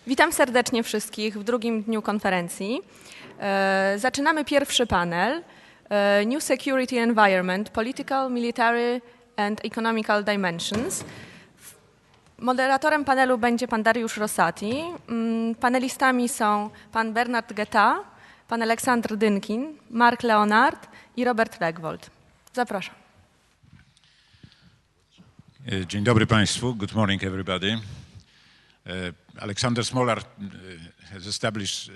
Witam serdecznie wszystkich w drugim dniu konferencji. Zaczynamy pierwszy panel. New Security Environment, Political, Military and Economical Dimensions. Moderatorem panelu będzie pan Dariusz Rosati. Panelistami są pan Guetta, pan Aleksandr Dynkin, Leonard i Robert Legvold. Zapraszam. Dzień dobry Państwu. Good morning everybody. Alexander Smolar has established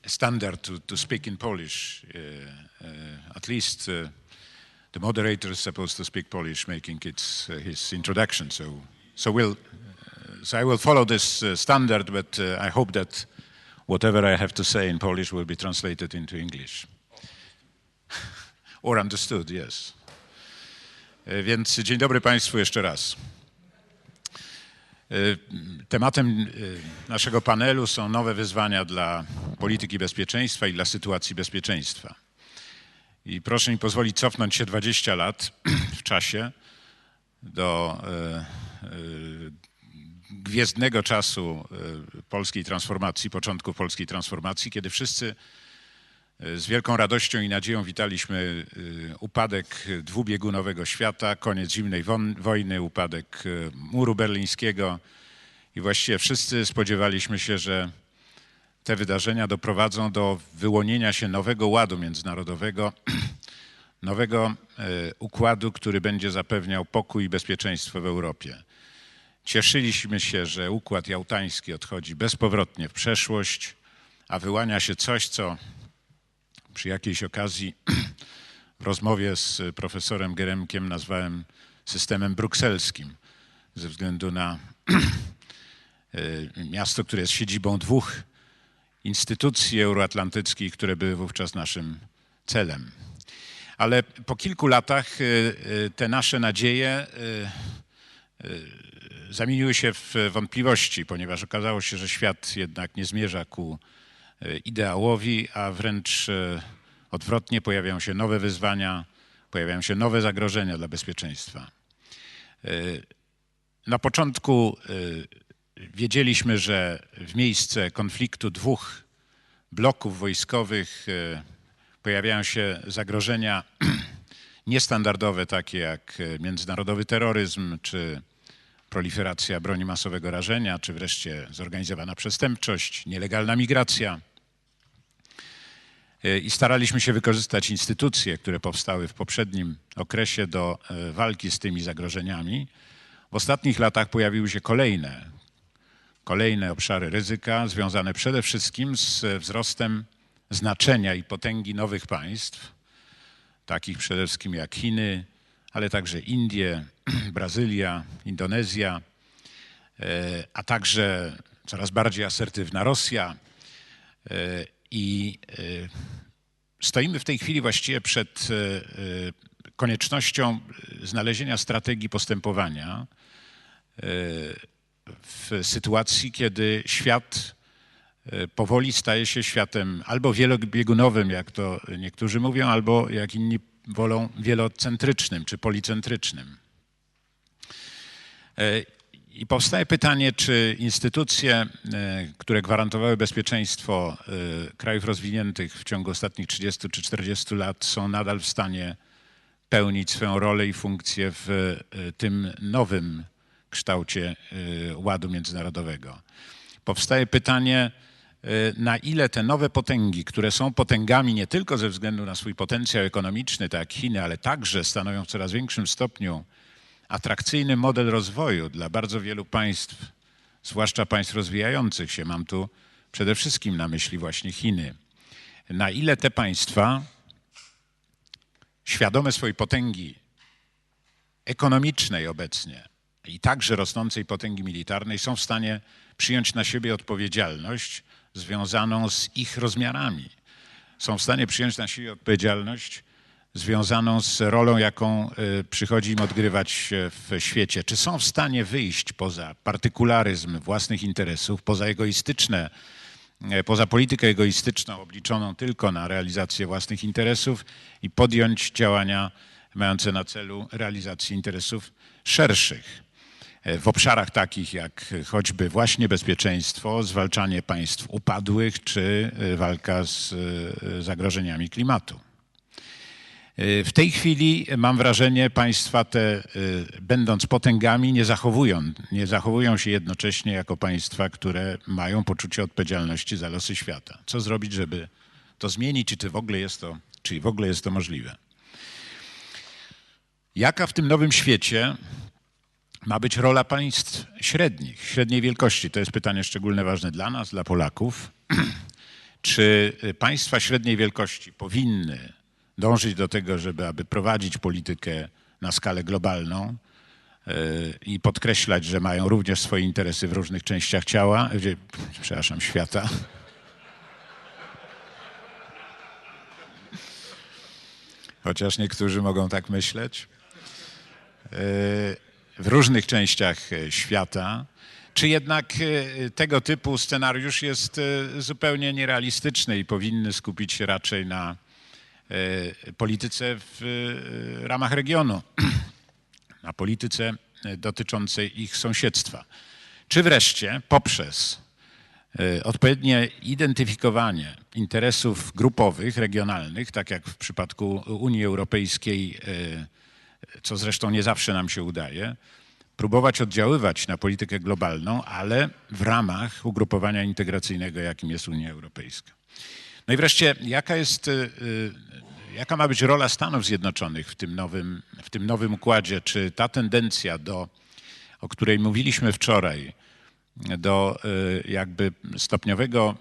a standard to speak in Polish. At least the moderator is supposed to speak Polish, making his introduction. So I will follow this standard, but I hope that whatever I have to say in Polish will be translated into English. Or understood, yes. Więc dzień dobry Państwu jeszcze raz. Tematem naszego panelu są nowe wyzwania dla polityki bezpieczeństwa i dla sytuacji bezpieczeństwa. I proszę mi pozwolić cofnąć się 20 lat w czasie do gwiezdnego czasu polskiej transformacji, początków polskiej transformacji, kiedy wszyscy z wielką radością i nadzieją witaliśmy upadek dwubiegunowego świata, koniec zimnej wojny, upadek muru berlińskiego i właściwie wszyscy spodziewaliśmy się, że te wydarzenia doprowadzą do wyłonienia się nowego ładu międzynarodowego, nowego układu, który będzie zapewniał pokój i bezpieczeństwo w Europie. Cieszyliśmy się, że układ jałtański odchodzi bezpowrotnie w przeszłość, a wyłania się coś, co przy jakiejś okazji w rozmowie z profesorem Geremkiem nazwałem systemem brukselskim ze względu na miasto, które jest siedzibą dwóch instytucji euroatlantyckich, które były wówczas naszym celem. Ale po kilku latach te nasze nadzieje zamieniły się w wątpliwości, ponieważ okazało się, że świat jednak nie zmierza ku ideałowi, a wręcz odwrotnie, pojawiają się nowe wyzwania, pojawiają się nowe zagrożenia dla bezpieczeństwa. Na początku wiedzieliśmy, że w miejsce konfliktu dwóch bloków wojskowych pojawiają się zagrożenia niestandardowe, takie jak międzynarodowy terroryzm, czy proliferacja broni masowego rażenia, czy wreszcie zorganizowana przestępczość, nielegalna migracja. I staraliśmy się wykorzystać instytucje, które powstały w poprzednim okresie do walki z tymi zagrożeniami. W ostatnich latach pojawiły się kolejne obszary ryzyka związane przede wszystkim z wzrostem znaczenia i potęgi nowych państw, takich przede wszystkim jak Chiny, ale także Indie, Brazylia, Indonezja, a także coraz bardziej asertywna Rosja. I stoimy w tej chwili właściwie przed koniecznością znalezienia strategii postępowania w sytuacji, kiedy świat powoli staje się światem albo wielobiegunowym, jak to niektórzy mówią, albo jak inni wolą wielocentrycznym czy policentrycznym. I powstaje pytanie, czy instytucje, które gwarantowały bezpieczeństwo krajów rozwiniętych w ciągu ostatnich 30 czy 40 lat są nadal w stanie pełnić swoją rolę i funkcję w tym nowym kształcie ładu międzynarodowego. Powstaje pytanie, na ile te nowe potęgi, które są potęgami nie tylko ze względu na swój potencjał ekonomiczny, tak jak Chiny, ale także stanowią w coraz większym stopniu atrakcyjny model rozwoju dla bardzo wielu państw, zwłaszcza państw rozwijających się. Mam tu przede wszystkim na myśli właśnie Chiny. Na ile te państwa, świadome swojej potęgi ekonomicznej obecnie i także rosnącej potęgi militarnej, są w stanie przyjąć na siebie odpowiedzialność związaną z ich rozmiarami. Są w stanie przyjąć na siebie odpowiedzialność związaną z rolą, jaką przychodzi im odgrywać w świecie. Czy są w stanie wyjść poza partykularyzm własnych interesów, poza politykę egoistyczną obliczoną tylko na realizację własnych interesów i podjąć działania mające na celu realizację interesów szerszych. w obszarach takich jak choćby właśnie bezpieczeństwo, zwalczanie państw upadłych czy walka z zagrożeniami klimatu. W tej chwili mam wrażenie, państwa te, będąc potęgami, nie zachowują się jednocześnie jako państwa, które mają poczucie odpowiedzialności za losy świata. Co zrobić, żeby to zmienić, czy w ogóle jest to możliwe? Jaka w tym nowym świecie ma być rola państw średniej wielkości? To jest pytanie szczególnie ważne dla nas, dla Polaków. Czy państwa średniej wielkości powinny dążyć do tego, aby prowadzić politykę na skalę globalną i podkreślać, że mają również swoje interesy w różnych częściach świata? Chociaż niektórzy mogą tak myśleć. W różnych częściach świata, czy jednak tego typu scenariusz jest zupełnie nierealistyczny i powinny skupić się raczej na polityce w ramach regionu, na polityce dotyczącej ich sąsiedztwa. Czy wreszcie poprzez odpowiednie identyfikowanie interesów grupowych, regionalnych, tak jak w przypadku Unii Europejskiej, co zresztą nie zawsze nam się udaje, próbować oddziaływać na politykę globalną, ale w ramach ugrupowania integracyjnego, jakim jest Unia Europejska. No i wreszcie, jaka ma być rola Stanów Zjednoczonych w tym nowym układzie? Czy ta tendencja, o której mówiliśmy wczoraj, do jakby stopniowego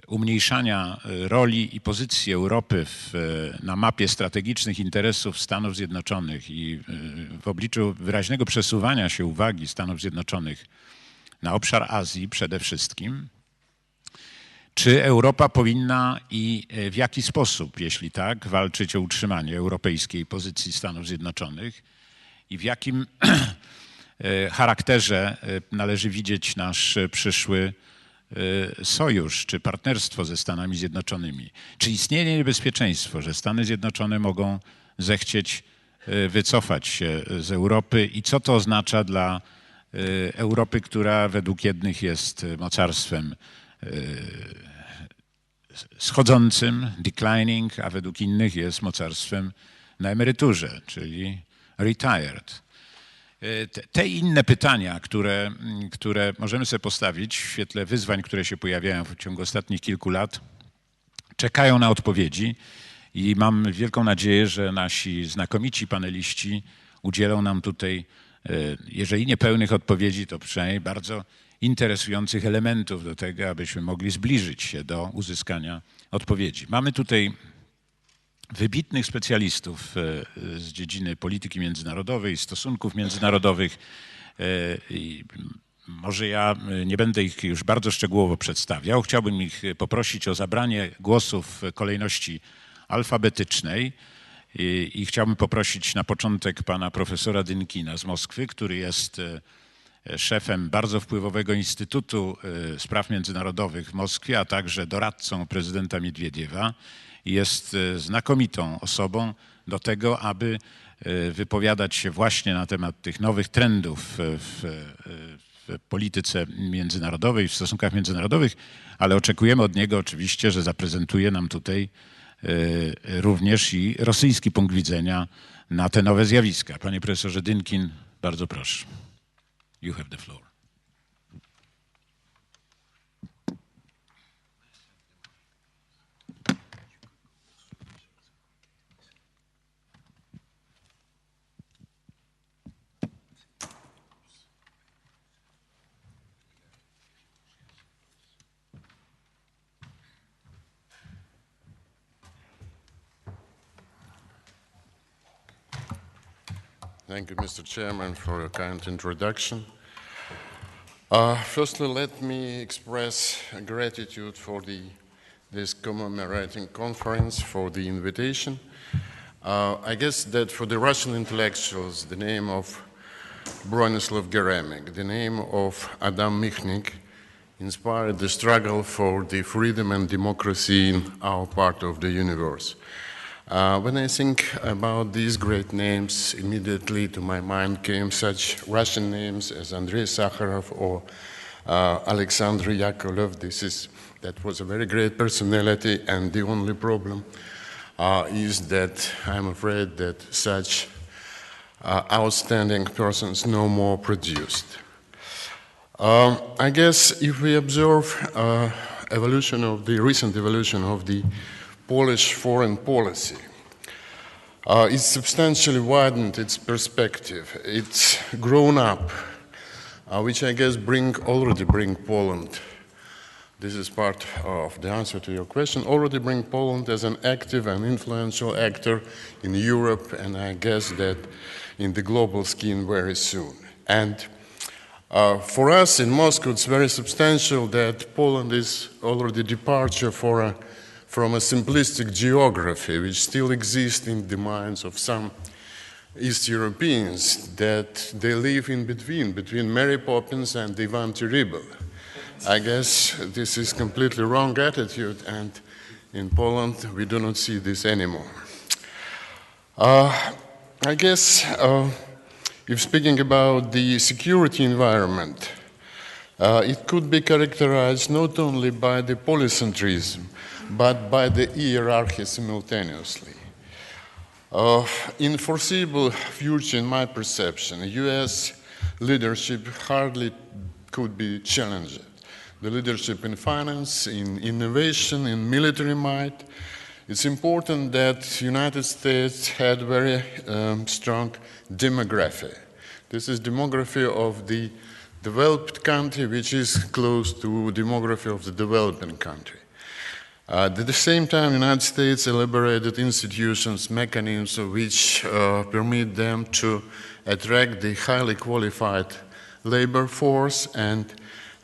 umniejszania roli i pozycji Europy na mapie strategicznych interesów Stanów Zjednoczonych i w obliczu wyraźnego przesuwania się uwagi Stanów Zjednoczonych na obszar Azji przede wszystkim, czy Europa powinna i w jaki sposób, jeśli tak, walczyć o utrzymanie europejskiej pozycji Stanów Zjednoczonych i w jakim charakterze należy widzieć nasz przyszły sojusz czy partnerstwo ze Stanami Zjednoczonymi? Czy istnieje niebezpieczeństwo, że Stany Zjednoczone mogą zechcieć wycofać się z Europy i co to oznacza dla Europy, która według jednych jest mocarstwem schodzącym, declining, a według innych jest mocarstwem na emeryturze, czyli retired. Te i inne pytania, które możemy sobie postawić w świetle wyzwań, które się pojawiają w ciągu ostatnich kilku lat, czekają na odpowiedzi i mam wielką nadzieję, że nasi znakomici paneliści udzielą nam tutaj, jeżeli nie pełnych odpowiedzi, to przynajmniej bardzo interesujących elementów do tego, abyśmy mogli zbliżyć się do uzyskania odpowiedzi. Mamy tutaj wybitnych specjalistów z dziedziny polityki międzynarodowej, stosunków międzynarodowych. I może ja nie będę ich już bardzo szczegółowo przedstawiał. Chciałbym ich poprosić o zabranie głosu w kolejności alfabetycznej i chciałbym poprosić na początek pana profesora Dynkina z Moskwy, który jest szefem bardzo wpływowego Instytutu Spraw Międzynarodowych w Moskwie, a także doradcą prezydenta Miedwiediewa. Jest znakomitą osobą do tego, aby wypowiadać się właśnie na temat tych nowych trendów w polityce międzynarodowej, w stosunkach międzynarodowych, ale oczekujemy od niego oczywiście, że zaprezentuje nam tutaj również i rosyjski punkt widzenia na te nowe zjawiska. Panie profesorze Dynkin, bardzo proszę. You have the floor. Thank you, Mr. Chairman, for a kind introduction. Firstly, let me express gratitude for this commemorating conference, for the invitation. I guess that for the Russian intellectuals, the name of Bronislav Geremik, the name of Adam Michnik, inspired the struggle for the freedom and democracy in our part of the universe. When I think about these great names, immediately to my mind came such Russian names as Andrei Sakharov or Aleksandr Yakovlev. That was a very great personality, and the only problem is that I'm afraid that such outstanding persons no more produced. I guess if we observe recent evolution of the Polish foreign policy, it's substantially widened its perspective. It's grown up, which I guess already bring Poland. This is part of the answer to your question. Already bring Poland as an active and influential actor in Europe, and I guess that in the global scheme very soon. And for us in Moscow, it's very substantial that Poland is already departure from a simplistic geography which still exists in the minds of some East Europeans, that they live in between Mary Poppins and Ivan Terrible. I guess this is completely wrong attitude, and in Poland we do not see this anymore. I guess if speaking about the security environment, it could be characterized not only by the polycentrism, but by the hierarchy simultaneously. In foreseeable future, in my perception, US leadership hardly could be challenged. The leadership in finance, in innovation, in military might. It's important that the United States had very strong demography. This is demography of the developed country, which is close to demography of the developing country. At the same time, the United States elaborated institutions, mechanisms which permit them to attract the highly qualified labor force, and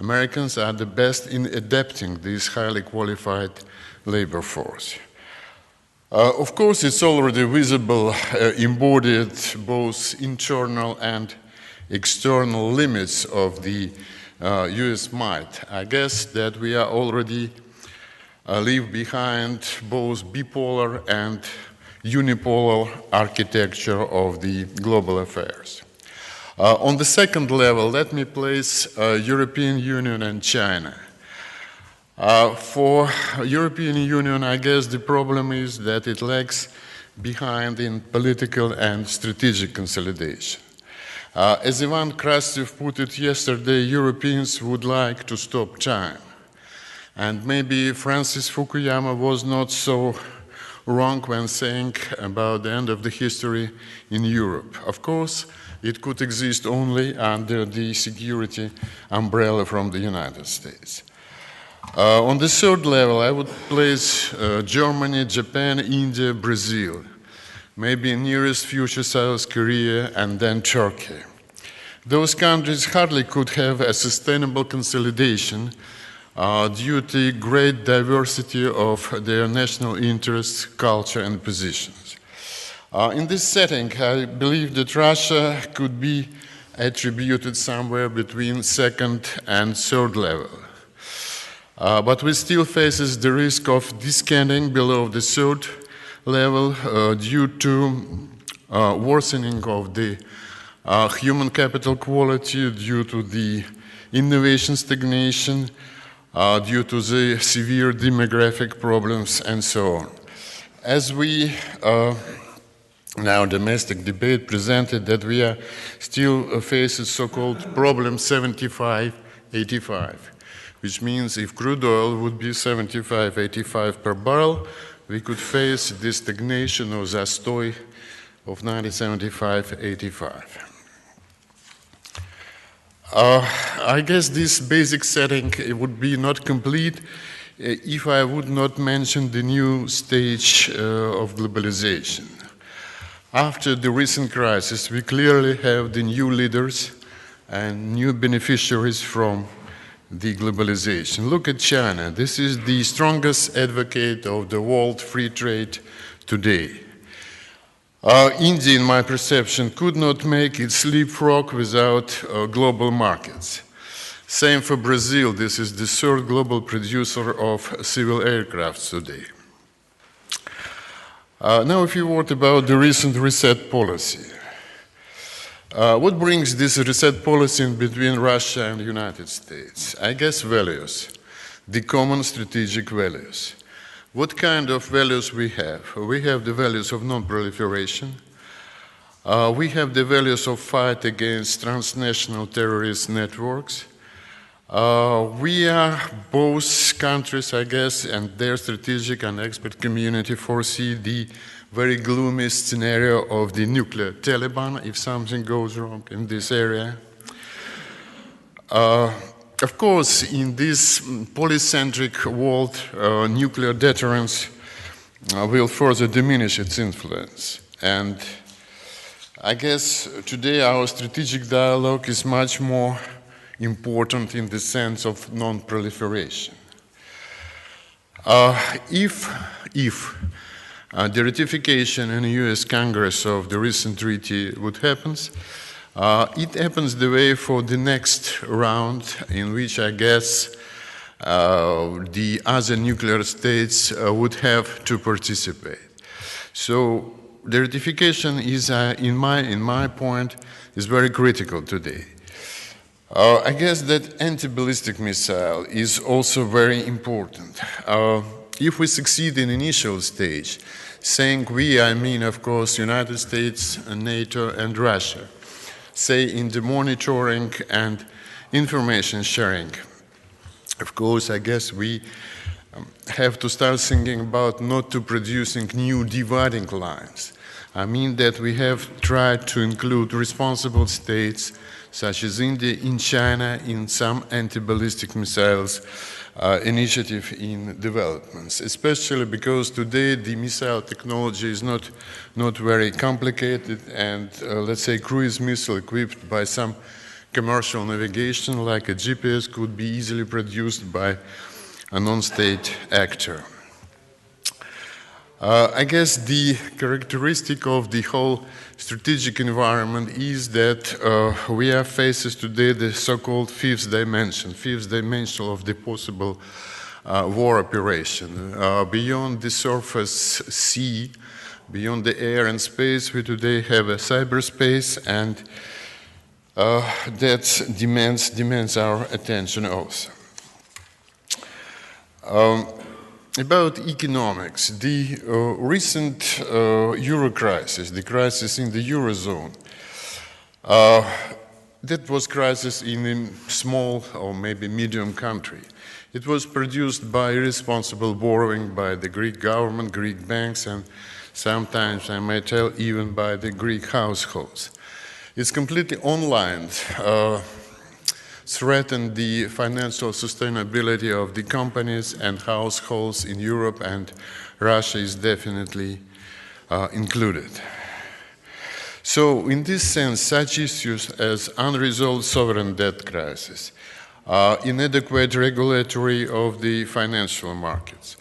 Americans are the best in adapting this highly qualified labor force. Of course, it's already visible, embodied both internal and external limits of the US might. I guess that we are already leave behind both bipolar and unipolar architecture of the global affairs. On the second level, let me place European Union and China. For European Union, I guess the problem is that it lags behind in political and strategic consolidation. As Ivan Krastev put it yesterday, Europeans would like to stop time. And maybe Francis Fukuyama was not so wrong when saying about the end of the history in Europe. Of course, it could exist only under the security umbrella from the United States. On the third level, I would place Germany, Japan, India, Brazil, maybe nearest future South Korea, and then Turkey. Those countries hardly could have a sustainable consolidation due to the great diversity of their national interests, culture, and positions. In this setting, I believe that Russia could be attributed somewhere between second and third level. But we still faces the risk of descending below the third level due to worsening of the human capital quality, due to the innovation stagnation, due to the severe demographic problems, and so on. As we now domestic debate presented that we are still facing so-called problem 75-85, which means if crude oil would be 75-85 per barrel, we could face this stagnation or zastoy of 1975-85. I guess this basic setting would be not complete if I would not mention the new stage of globalization. After the recent crisis, we clearly have the new leaders and new beneficiaries from the globalization. Look at China. This is the strongest advocate of the world free trade today. India, in my perception, could not make its leapfrog without global markets. Same for Brazil. This is the third global producer of civil aircraft today. Now a few words about the recent reset policy. What brings this reset policy in between Russia and the United States? I guess values, the common strategic values. What kind of values we have? We have the values of non-proliferation. We have the values of fight against transnational terrorist networks. We are both countries, I guess, and their strategic and expert community foresee the very gloomy scenario of the nuclear Taliban if something goes wrong in this area. Of course, in this polycentric world, nuclear deterrence will further diminish its influence. And I guess today our strategic dialogue is much more important in the sense of non-proliferation. If the ratification in the US Congress of the recent treaty would happen, it happens the way for the next round in which I guess the other nuclear states would have to participate. So the ratification is, in my point, is very critical today. I guess that anti-ballistic missile is also very important. If we succeed in initial stage, saying we, I mean, of course, United States, NATO, and Russia, say in the monitoring and information sharing. Of course, I guess we have to start thinking about not to producing new dividing lines. I mean that we have tried to include responsible states such as India, in China, in some anti-ballistic missiles initiative in developments, especially because today the missile technology is not very complicated and, let's say, cruise missile equipped by some commercial navigation like a GPS could be easily produced by a non-state actor. I guess the characteristic of the whole strategic environment is that we are faced today the so-called fifth dimension of the possible war operation. Beyond the surface sea, beyond the air and space, we today have a cyberspace, and that demands our attention also. About economics, the recent euro crisis, the crisis in the eurozone, that was crisis in a small or maybe medium country. It was produced by irresponsible borrowing by the Greek government, Greek banks, and sometimes, I may tell, even by the Greek households. It's completely online. Threaten the financial sustainability of the companies and households in Europe, and Russia is definitely included. So in this sense, such issues as unresolved sovereign debt crisis, inadequate regulatory of the financial markets,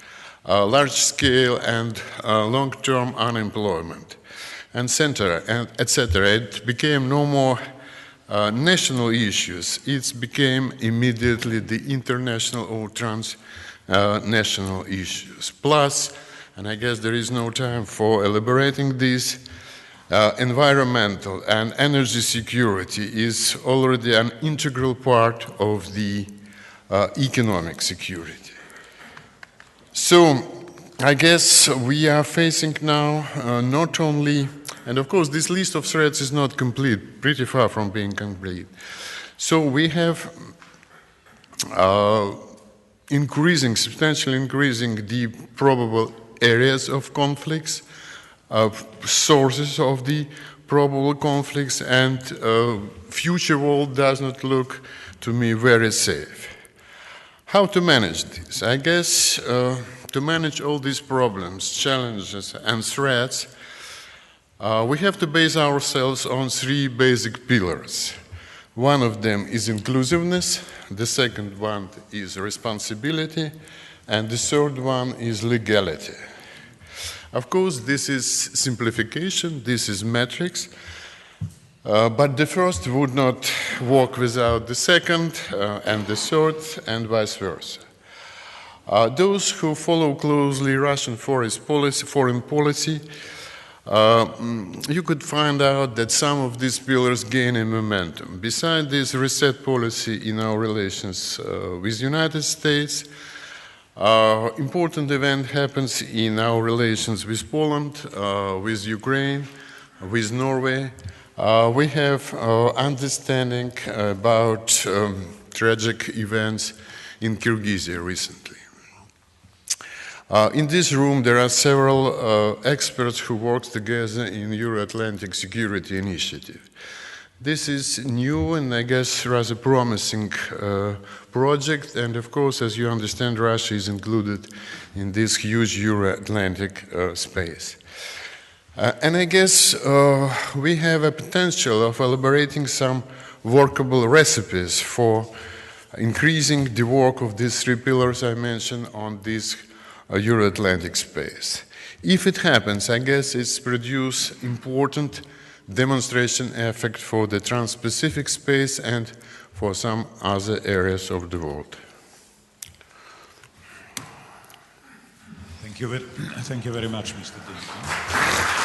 large-scale and long-term unemployment, and etc., it became no more national issues. It became immediately the international or transnational issues. Plus, and I guess there is no time for elaborating this, environmental and energy security is already an integral part of the economic security. So, I guess we are facing now not only, and of course this list of threats is not complete, pretty far from being complete. So we have substantially increasing the probable areas of conflicts, sources of the probable conflicts, and future world does not look to me very safe. How to manage this? I guess to manage all these problems, challenges, and threats, we have to base ourselves on three basic pillars. One of them is inclusiveness, the second one is responsibility, and the third one is legality. Of course, this is simplification, this is metrics, but the first would not work without the second and the third, and vice versa. Those who follow closely Russian foreign policy, you could find out that some of these pillars gain in momentum. Besides this reset policy in our relations with the United States, important event happens in our relations with Poland, with Ukraine, with Norway. We have understanding about tragic events in Kyrgyzstan recently. In this room, there are several experts who work together in Euro-Atlantic Security Initiative. This is new and I guess rather promising project, and of course, as you understand, Russia is included in this huge Euro-Atlantic space. And I guess we have a potential of elaborating some workable recipes for increasing the work of these three pillars I mentioned on this Euro-Atlantic space. If it happens, I guess it's produce important demonstration effect for the Trans-Pacific space and for some other areas of the world. Thank you very much, Mr. Dynkin.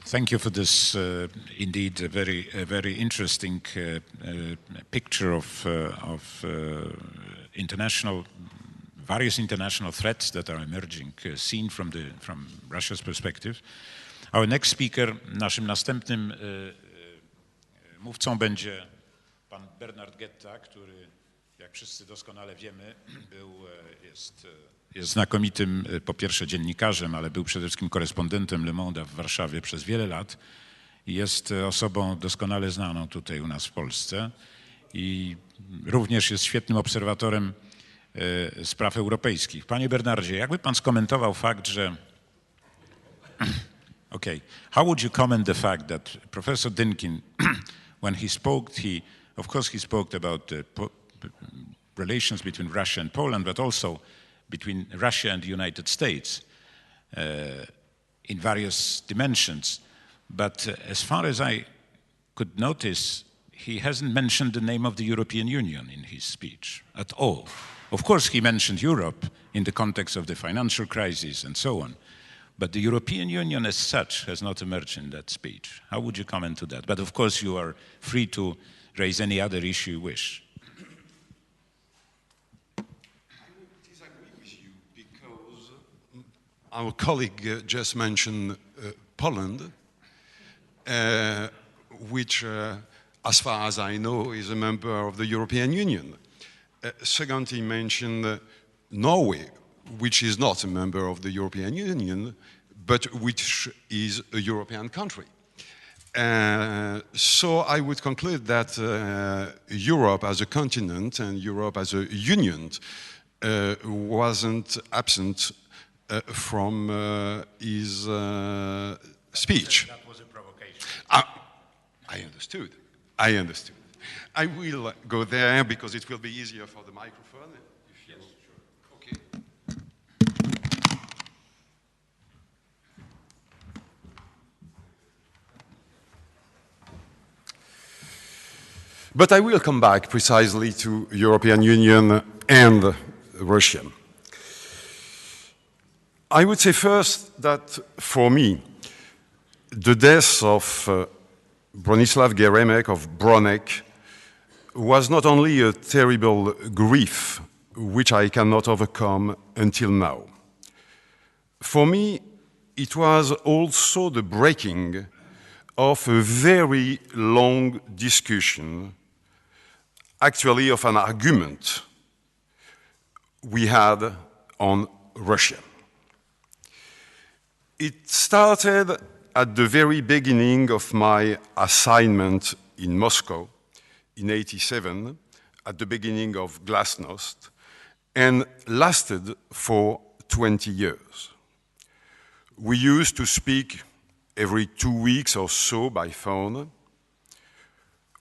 Thank you for this, indeed, a very interesting picture of various international threats that are emerging, seen from Russia's perspective. Our next speaker, naszym następnym mówcą będzie pan Bernard Guetta, który, jak wszyscy doskonale wiemy, jest znakomitym, po pierwsze dziennikarzem, ale był przede wszystkim korespondentem Le Monde'a w Warszawie przez wiele lat i jest osobą doskonale znaną tutaj u nas w Polsce i również jest świetnym obserwatorem spraw europejskich. Panie Bernardzie, jakby pan skomentował fakt, że okay, how would you comment the fact that Professor Dynkin, when he spoke, of course he spoke about the relations between Russia and Poland, but also between Russia and the United States in various dimensions. But as far as I could notice, he hasn't mentioned the name of the European Union in his speech at all. Of course, he mentioned Europe in the context of the financial crisis and so on. But the European Union as such has not emerged in that speech. How would you comment to that? But of course, you are free to raise any other issue you wish. Our colleague just mentioned Poland, which, as far as I know, is a member of the European Union. Second, he mentioned Norway, which is not a member of the European Union, but which is a European country. So I would conclude that Europe as a continent and Europe as a union wasn't absent from his speech. That was a provocation. I understood. I will go there because it will be easier for the microphone. Yes, sure. Okay. But I will come back precisely to European Union and Russia. I would say first that for me, the death of Bronislaw Geremek of Bronek was not only a terrible grief which I cannot overcome until now. For me, it was also the breaking of a very long discussion, actually of an argument we had on Russia. It started at the very beginning of my assignment in Moscow in '87, at the beginning of Glasnost, and lasted for 20 years. We used to speak every 2 weeks or so by phone.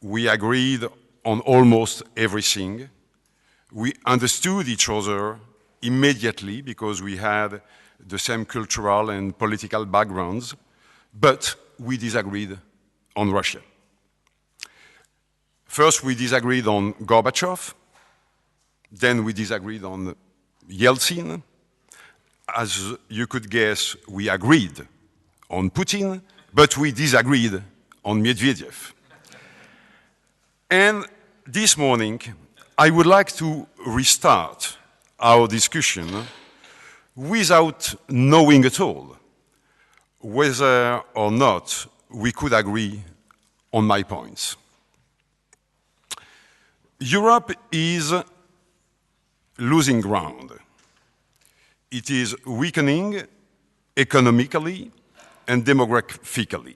We agreed on almost everything. We understood each other immediately because we had the same cultural and political backgrounds, but we disagreed on Russia. First, we disagreed on Gorbachev. Then we disagreed on Yeltsin. As you could guess, we agreed on Putin, but we disagreed on Medvedev. And this morning, I would like to restart our discussion without knowing at all whether or not we could agree on my points. Europe is losing ground. It is weakening economically and demographically.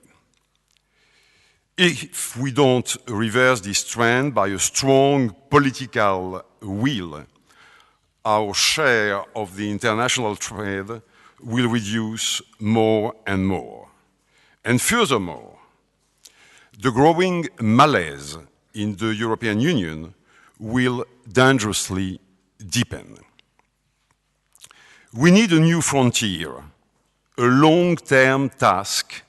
If we don't reverse this trend by a strong political will, our share of the international trade will reduce more and more. And furthermore, the growing malaise in the European Union will dangerously deepen. We need a new frontier, a long-term task,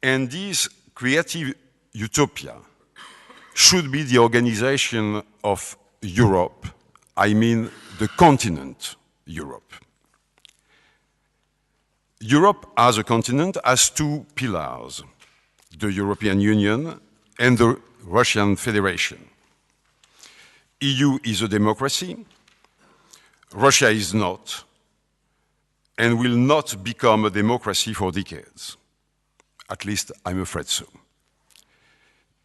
and this creative utopia should be the organization of Europe, I mean the continent Europe. Europe as a continent has two pillars, the European Union and the Russian Federation. EU is a democracy, Russia is not, and will not become a democracy for decades. At least I'm afraid so.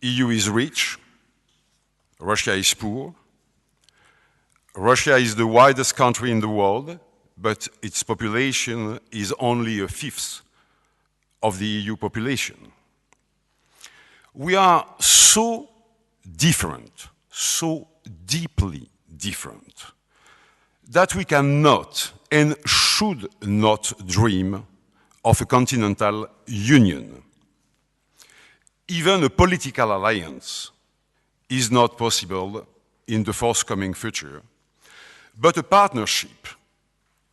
EU is rich, Russia is poor. Russia is the widest country in the world, but its population is only a fifth of the EU population. We are so different, so deeply different, that we cannot and should not dream of a continental union. Even a political alliance is not possible in the forthcoming future, but a partnership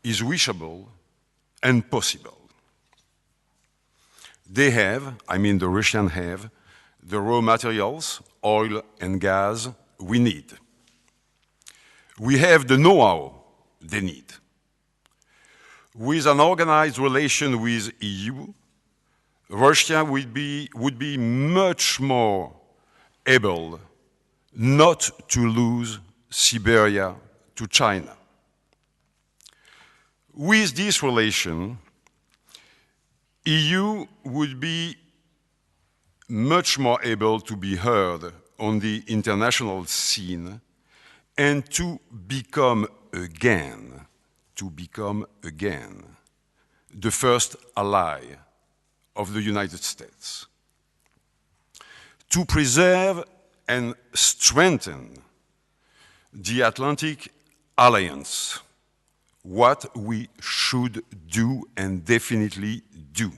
is wishable and possible. They have, I mean the Russians have, the raw materials, oil and gas we need. We have the know-how they need. With an organized relation with EU, Russia would be much more able not to lose Siberia to China. With this relation, EU would be much more able to be heard on the international scene and to become again, the first ally of the United States. To preserve and strengthen the Atlantic Alliance, what we should do and definitely do.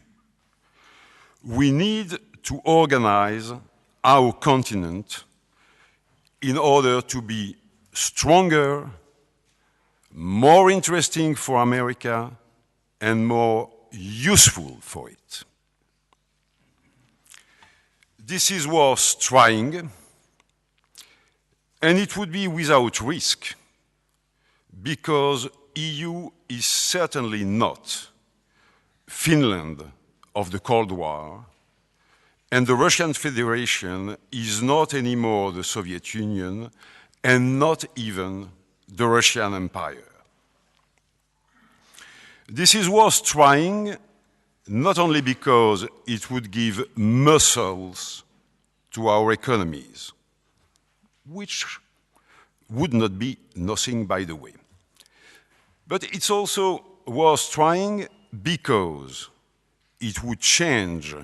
We need to organize our continent in order to be stronger, more interesting for America, and more useful for it. This is worth trying, and it would be without risk, because EU is certainly not Finland of the Cold War, and the Russian Federation is not anymore the Soviet Union, and not even the Russian Empire. This is worth trying, not only because it would give muscles to our economies, which would not be nothing, by the way, but it's also worth trying because it would change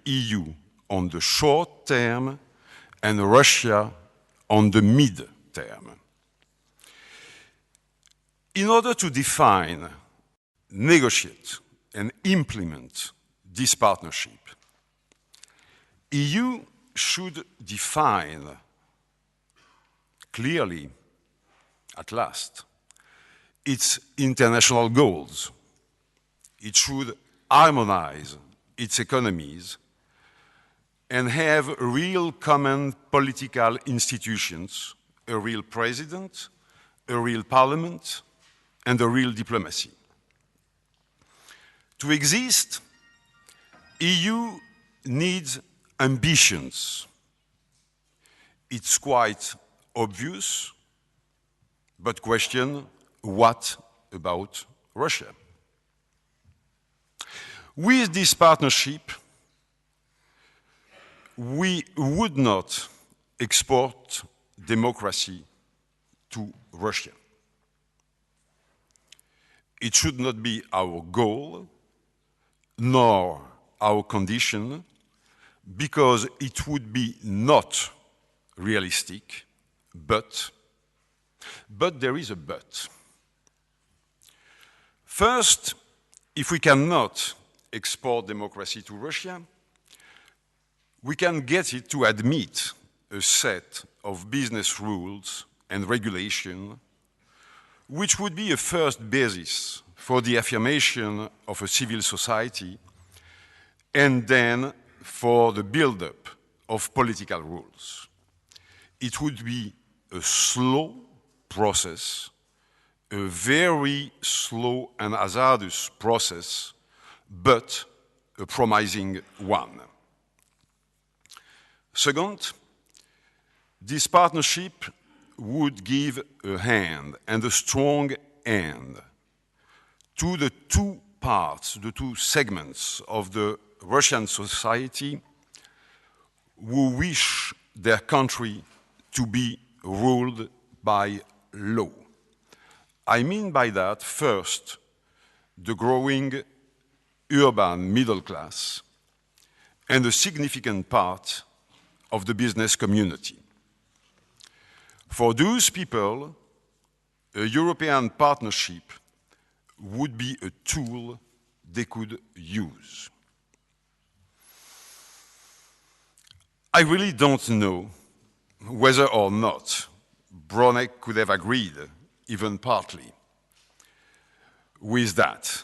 EU on the short term and Russia on the mid-term. In order to define, negotiate, and implement this partnership, EU should define clearly, at last, its international goals. It should harmonize its economies and have real common political institutions, a real president, a real parliament, and a real diplomacy. To exist, EU needs ambitions. It's quite obvious, but question, what about Russia? With this partnership, we would not export democracy to Russia. It should not be our goal, nor our condition, because it would be not realistic, but there is a but. First, if we cannot export democracy to Russia, we can get it to admit a set of business rules and regulation which would be a first basis for the affirmation of a civil society and then for the build-up of political rules. It would be a slow process, a very slow and hazardous process, but a promising one. Second, this partnership would give a hand, and a strong hand, to the two parts, the two segments of the Russian society who wish their country to be ruled by law. I mean by that, first, the growing urban middle class and a significant part of the business community. For those people, a European partnership would be a tool they could use. I really don't know whether or not Bronek could have agreed, even partly, with that.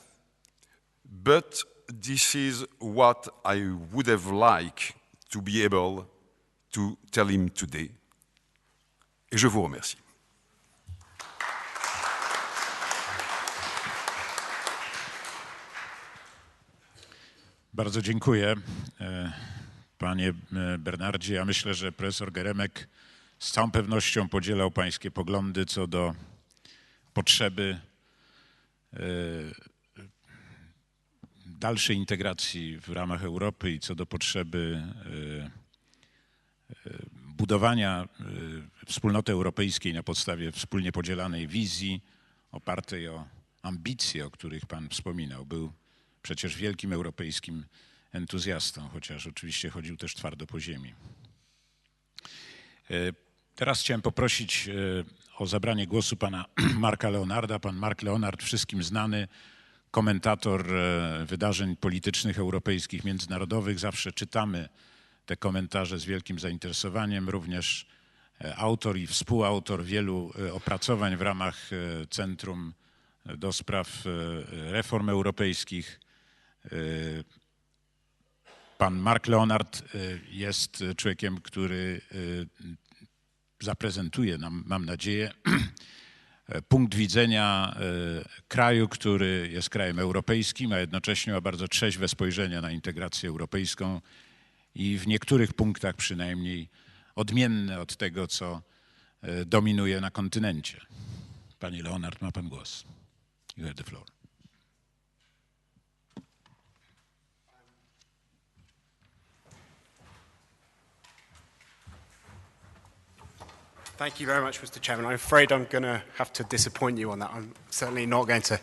But this is what I would have liked to be able to tell him today. Et je vous remercie. Bardzo dziękuję, panie Bernardzie. Ja myślę, że profesor Geremek z całą pewnością podzielał pańskie poglądy co do potrzeby dalszej integracji w ramach Europy i co do potrzeby budowania wspólnoty europejskiej na podstawie wspólnie podzielanej wizji, opartej o ambicje, o których pan wspominał. Był przecież wielkim europejskim entuzjastą, chociaż oczywiście chodził też twardo po ziemi. Teraz chciałem poprosić o zabranie głosu pana Marka Leonarda. Pan Mark Leonard, wszystkim znany, komentator wydarzeń politycznych europejskich, międzynarodowych. Zawsze czytamy te komentarze z wielkim zainteresowaniem. Również autor i współautor wielu opracowań w ramach Centrum do Spraw Reform Europejskich. Pan Mark Leonard jest człowiekiem, który zaprezentuje nam, mam nadzieję, punkt widzenia kraju, który jest krajem europejskim, a jednocześnie ma bardzo trzeźwe spojrzenie na integrację europejską i w niektórych punktach przynajmniej odmienne od tego, co dominuje na kontynencie. Panie Leonard, ma pan głos. You have the floor. Thank you very much, Mr. Chairman. I'm afraid I'm going to have to disappoint you on that. I'm certainly not going to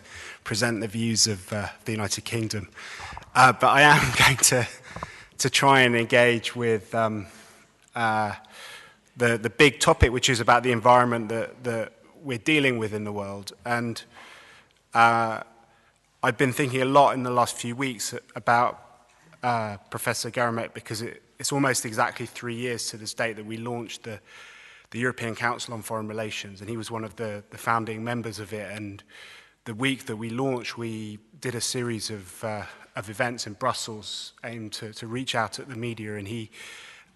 present the views of the United Kingdom. But I am going to try and engage with the big topic, which is about the environment that we're dealing with in the world. And I've been thinking a lot in the last few weeks about Professor Geremek, because it's almost exactly 3 years to this date that we launched the European Council on Foreign Relations, and he was one of the founding members of it. And the week that we launched, we did a series of events in Brussels aimed to reach out at the media, and he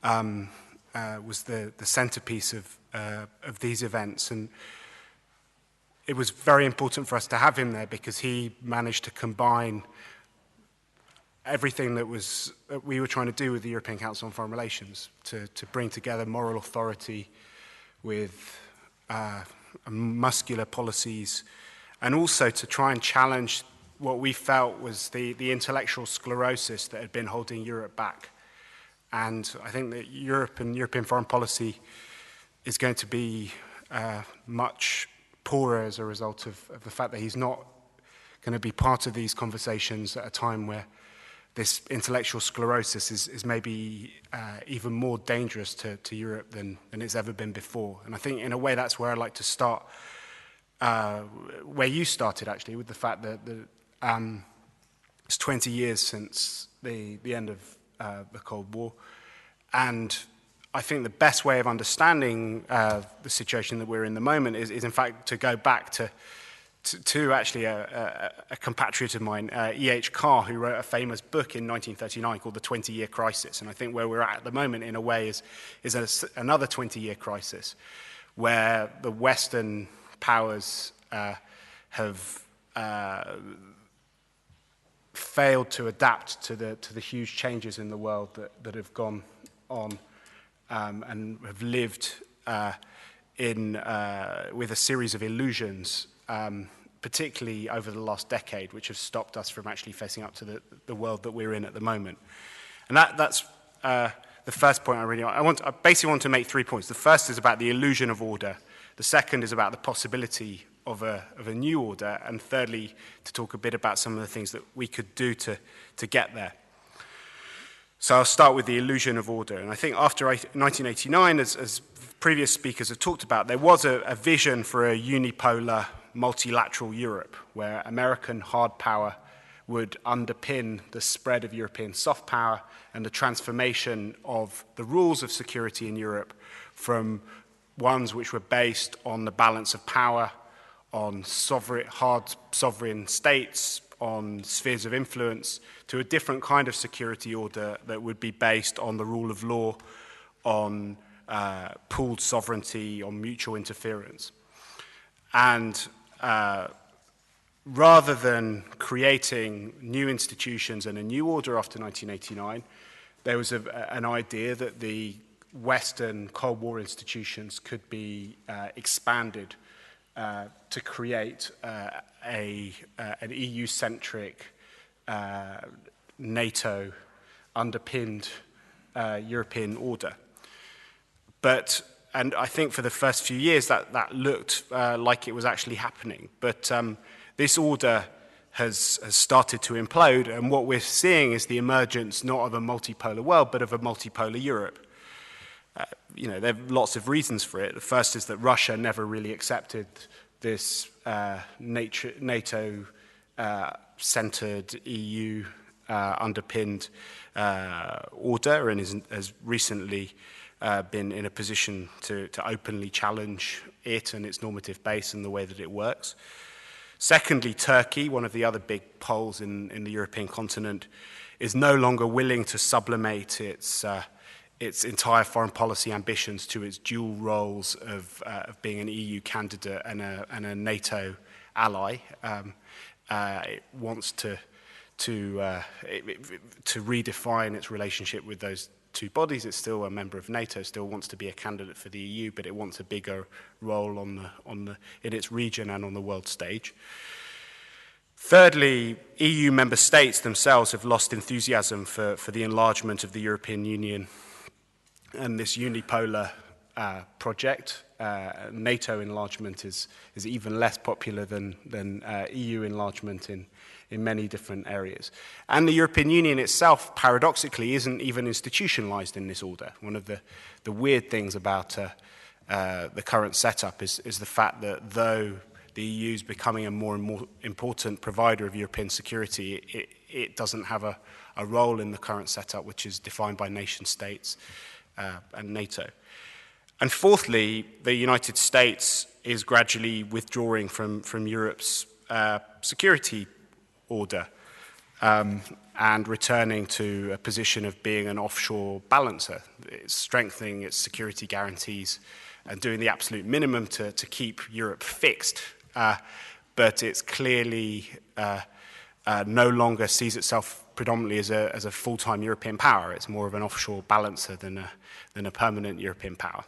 was the centerpiece of these events. And it was very important for us to have him there because he managed to combine everything that we were trying to do with the European Council on Foreign Relations, to bring together moral authority with muscular policies, and also to try and challenge what we felt was the intellectual sclerosis that had been holding Europe back. And I think that Europe and European foreign policy is going to be much poorer as a result of the fact that he's not going to be part of these conversations at a time where this intellectual sclerosis is maybe even more dangerous to Europe than it's ever been before. And I think in a way that's where I'd like to start, where you started actually, with the fact that it's 20 years since the end of the Cold War. And I think the best way of understanding the situation that we're in the moment is in fact to go back to actually a compatriot of mine, E.H. Carr, who wrote a famous book in 1939 called The 20-Year Crisis. And I think where we're at the moment, in a way, is another 20-year crisis, where the Western powers have failed to adapt to the huge changes in the world that have gone on, and have lived with a series of illusions, particularly over the last decade, which have stopped us from actually facing up to the world that we're in at the moment. And that's the first point I basically want to make 3 points. The first is about the illusion of order. The second is about the possibility of a new order. And thirdly, to talk a bit about some of the things that we could do to get there. So I'll start with the illusion of order. And I think after 1989, as previous speakers have talked about, there was a vision for a unipolar, multilateral Europe, where American hard power would underpin the spread of European soft power and the transformation of the rules of security in Europe from ones which were based on the balance of power, on hard sovereign states, on spheres of influence, to a different kind of security order that would be based on the rule of law, on pooled sovereignty, on mutual interference. And rather than creating new institutions and a new order after 1989, there was an idea that the Western Cold War institutions could be expanded to create an EU-centric, NATO-underpinned European order. And I think for the first few years that looked like it was actually happening. But this order has started to implode, and what we're seeing is the emergence not of a multipolar world, but of a multipolar Europe. There are lots of reasons for it. The first is that Russia never really accepted this NATO-centered, EU-underpinned order, and has recently been in a position to openly challenge it and its normative base and the way that it works. Secondly, Turkey, one of the other big poles in the European continent, is no longer willing to sublimate its entire foreign policy ambitions to its dual roles of being an EU candidate and a NATO ally. It wants to redefine its relationship with those two bodies. It's still a member of NATO, still wants to be a candidate for the EU, but it wants a bigger role in its region and on the world stage. Thirdly, EU member states themselves have lost enthusiasm for the enlargement of the European Union and this unipolar project. NATO enlargement is even less popular than EU enlargement in many different areas. And the European Union itself, paradoxically, isn't even institutionalized in this order. One of the weird things about the current setup is the fact that though the EU is becoming a more and more important provider of European security, it doesn't have a role in the current setup, which is defined by nation states and NATO. And fourthly, the United States is gradually withdrawing from Europe's security order and returning to a position of being an offshore balancer. It's strengthening its security guarantees and doing the absolute minimum to keep Europe fixed. But it's clearly no longer sees itself predominantly as a full-time European power. It's more of an offshore balancer than a permanent European power.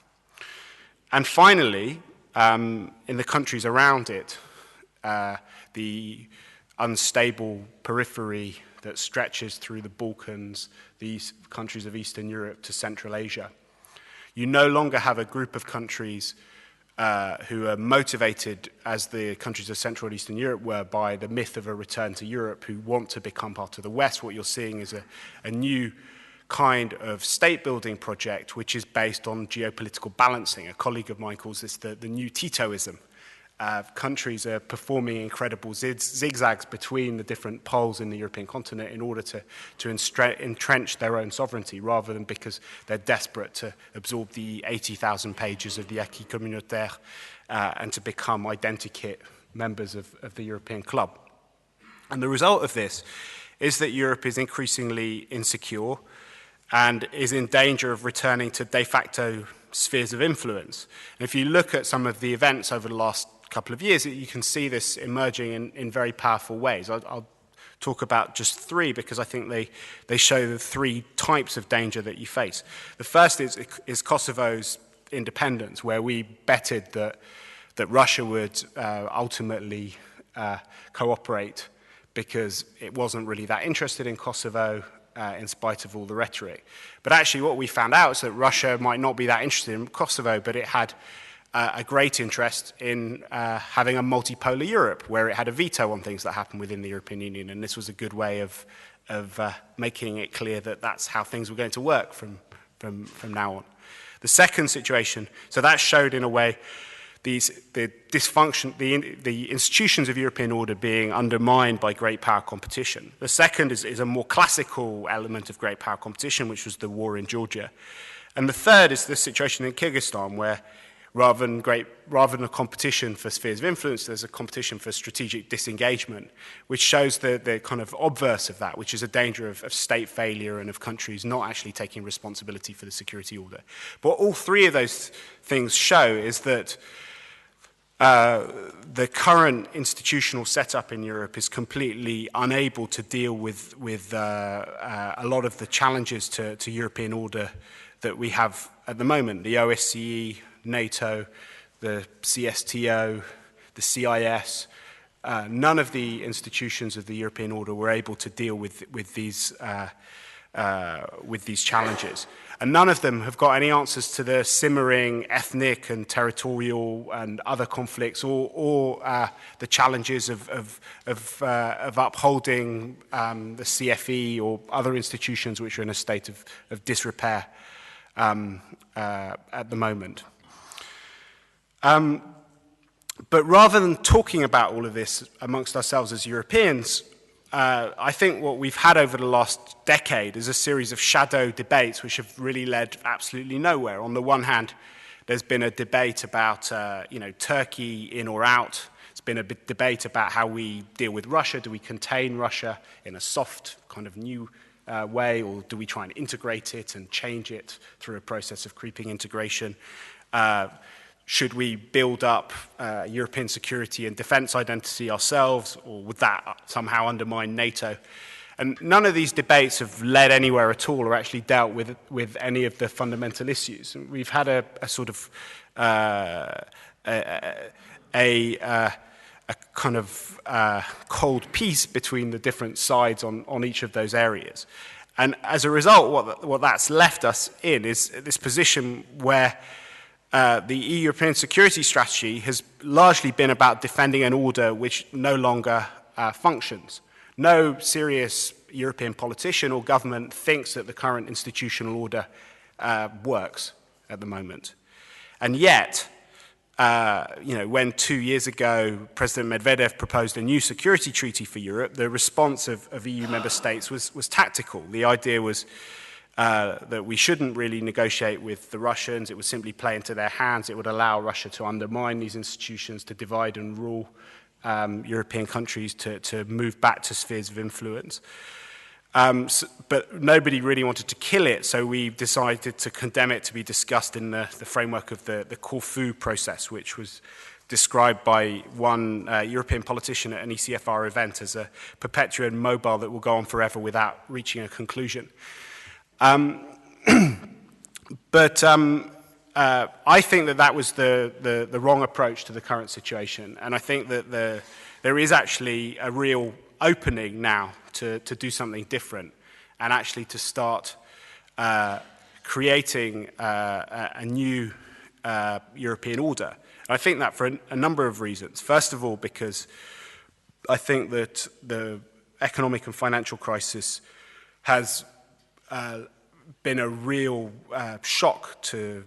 And finally, in the countries around it, the unstable periphery that stretches through the Balkans, the countries of Eastern Europe to Central Asia, you no longer have a group of countries who are motivated, as the countries of Central and Eastern Europe were, by the myth of a return to Europe, who want to become part of the West. What you're seeing is a new kind of state-building project which is based on geopolitical balancing. A colleague of mine calls this the new Titoism. Countries are performing incredible zigzags between the different poles in the European continent in order to entrench their own sovereignty, rather than because they're desperate to absorb the 80,000 pages of the acquis communautaire and to become identikit members of the European club. And the result of this is that Europe is increasingly insecure and is in danger of returning to de facto spheres of influence. And if you look at some of the events over the last couple of years, you can see this emerging in very powerful ways. I'll talk about just three because I think they show the three types of danger that you face. The first is Kosovo's independence, where we betted that Russia would ultimately cooperate because it wasn't really that interested in Kosovo, in spite of all the rhetoric. But actually what we found out is that Russia might not be that interested in Kosovo, but it had a great interest in having a multipolar Europe, where it had a veto on things that happened within the European Union, and this was a good way of making it clear that that's how things were going to work from now on. The second situation, so that showed in a way the dysfunction, the institutions of European order being undermined by great power competition. The second is a more classical element of great power competition, which was the war in Georgia. And the third is the situation in Kyrgyzstan, where rather than a competition for spheres of influence, there's a competition for strategic disengagement, which shows the kind of obverse of that, which is a danger of state failure and of countries not actually taking responsibility for the security order. But what all three of those things show is that the current institutional setup in Europe is completely unable to deal with a lot of the challenges to European order that we have at the moment. The OSCE, NATO, the CSTO, the CIS, none of the institutions of the European order were able to deal with these challenges. And none of them have got any answers to the simmering ethnic and territorial and other conflicts, or the challenges of upholding the CFE or other institutions which are in a state of disrepair at the moment. But rather than talking about all of this amongst ourselves as Europeans, I think what we've had over the last decade is a series of shadow debates which have really led absolutely nowhere. On the one hand, there's been a debate about Turkey in or out. It's been a debate about how we deal with Russia. Do we contain Russia in a soft kind of new way, or do we try and integrate it and change it through a process of creeping integration? Should we build up European security and defence identity ourselves, or would that somehow undermine NATO? And none of these debates have led anywhere at all, or actually dealt with any of the fundamental issues. We've had a sort of a kind of cold peace between the different sides on each of those areas. And as a result, what that's left us in is this position where the EU European security strategy has largely been about defending an order which no longer functions. No serious European politician or government thinks that the current institutional order works at the moment. And yet, when 2 years ago President Medvedev proposed a new security treaty for Europe, the response of EU member states was tactical. The idea was that we shouldn't really negotiate with the Russians. It would simply play into their hands. It would allow Russia to undermine these institutions, to divide and rule European countries to move back to spheres of influence. But nobody really wanted to kill it, so we decided to condemn it to be discussed in the framework of the Corfu process, which was described by one European politician at an ECFR event as a perpetual mobile that will go on forever without reaching a conclusion. But I think that was the wrong approach to the current situation, and I think that there is actually a real opening now to do something different and actually to start creating a new European order. And I think that for a number of reasons. First of all, because I think that the economic and financial crisis has been a real shock to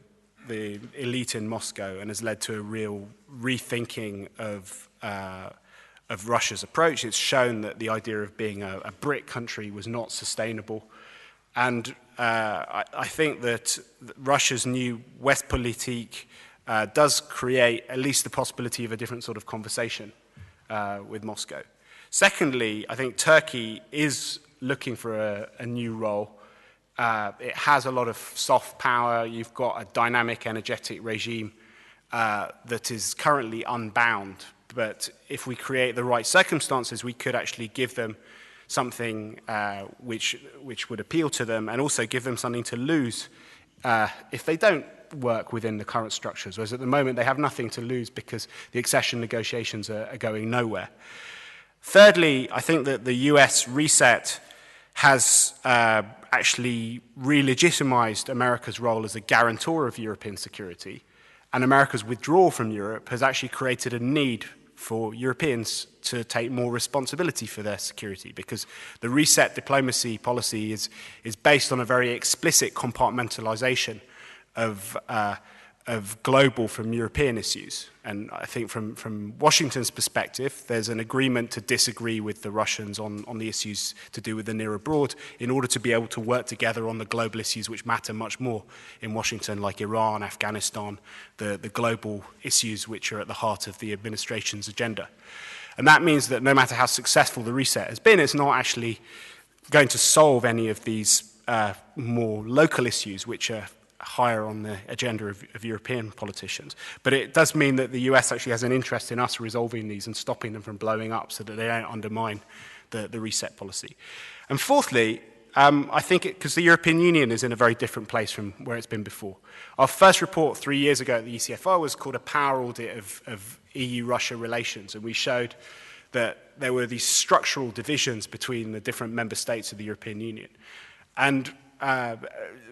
the elite in Moscow and has led to a real rethinking of Russia's approach. It's shown that the idea of being a BRIC country was not sustainable. And I think that Russia's new Westpolitik does create at least the possibility of a different sort of conversation with Moscow. Secondly, I think Turkey is looking for a new role. It has a lot of soft power. You've got a dynamic, energetic regime that is currently unbound. But if we create the right circumstances, we could actually give them something which would appeal to them and also give them something to lose if they don't work within the current structures, whereas at the moment they have nothing to lose because the accession negotiations are going nowhere. Thirdly, I think that the US reset has actually re-legitimized America's role as a guarantor of European security, and America's withdrawal from Europe has actually created a need for Europeans to take more responsibility for their security, because the reset diplomacy policy is based on a very explicit compartmentalization of global from European issues. And I think from Washington's perspective, there's an agreement to disagree with the Russians on the issues to do with the near abroad in order to be able to work together on the global issues which matter much more in Washington, like Iran, Afghanistan, the global issues which are at the heart of the administration's agenda. And that means that no matter how successful the reset has been, it's not actually going to solve any of these more local issues which are higher on the agenda of European politicians. But it does mean that the US actually has an interest in us resolving these and stopping them from blowing up so that they don't undermine the reset policy. And fourthly, I think because the European Union is in a very different place from where it's been before. Our first report 3 years ago at the ECFR was called a power audit of EU-Russia relations, and we showed that there were these structural divisions between the different member states of the European Union. And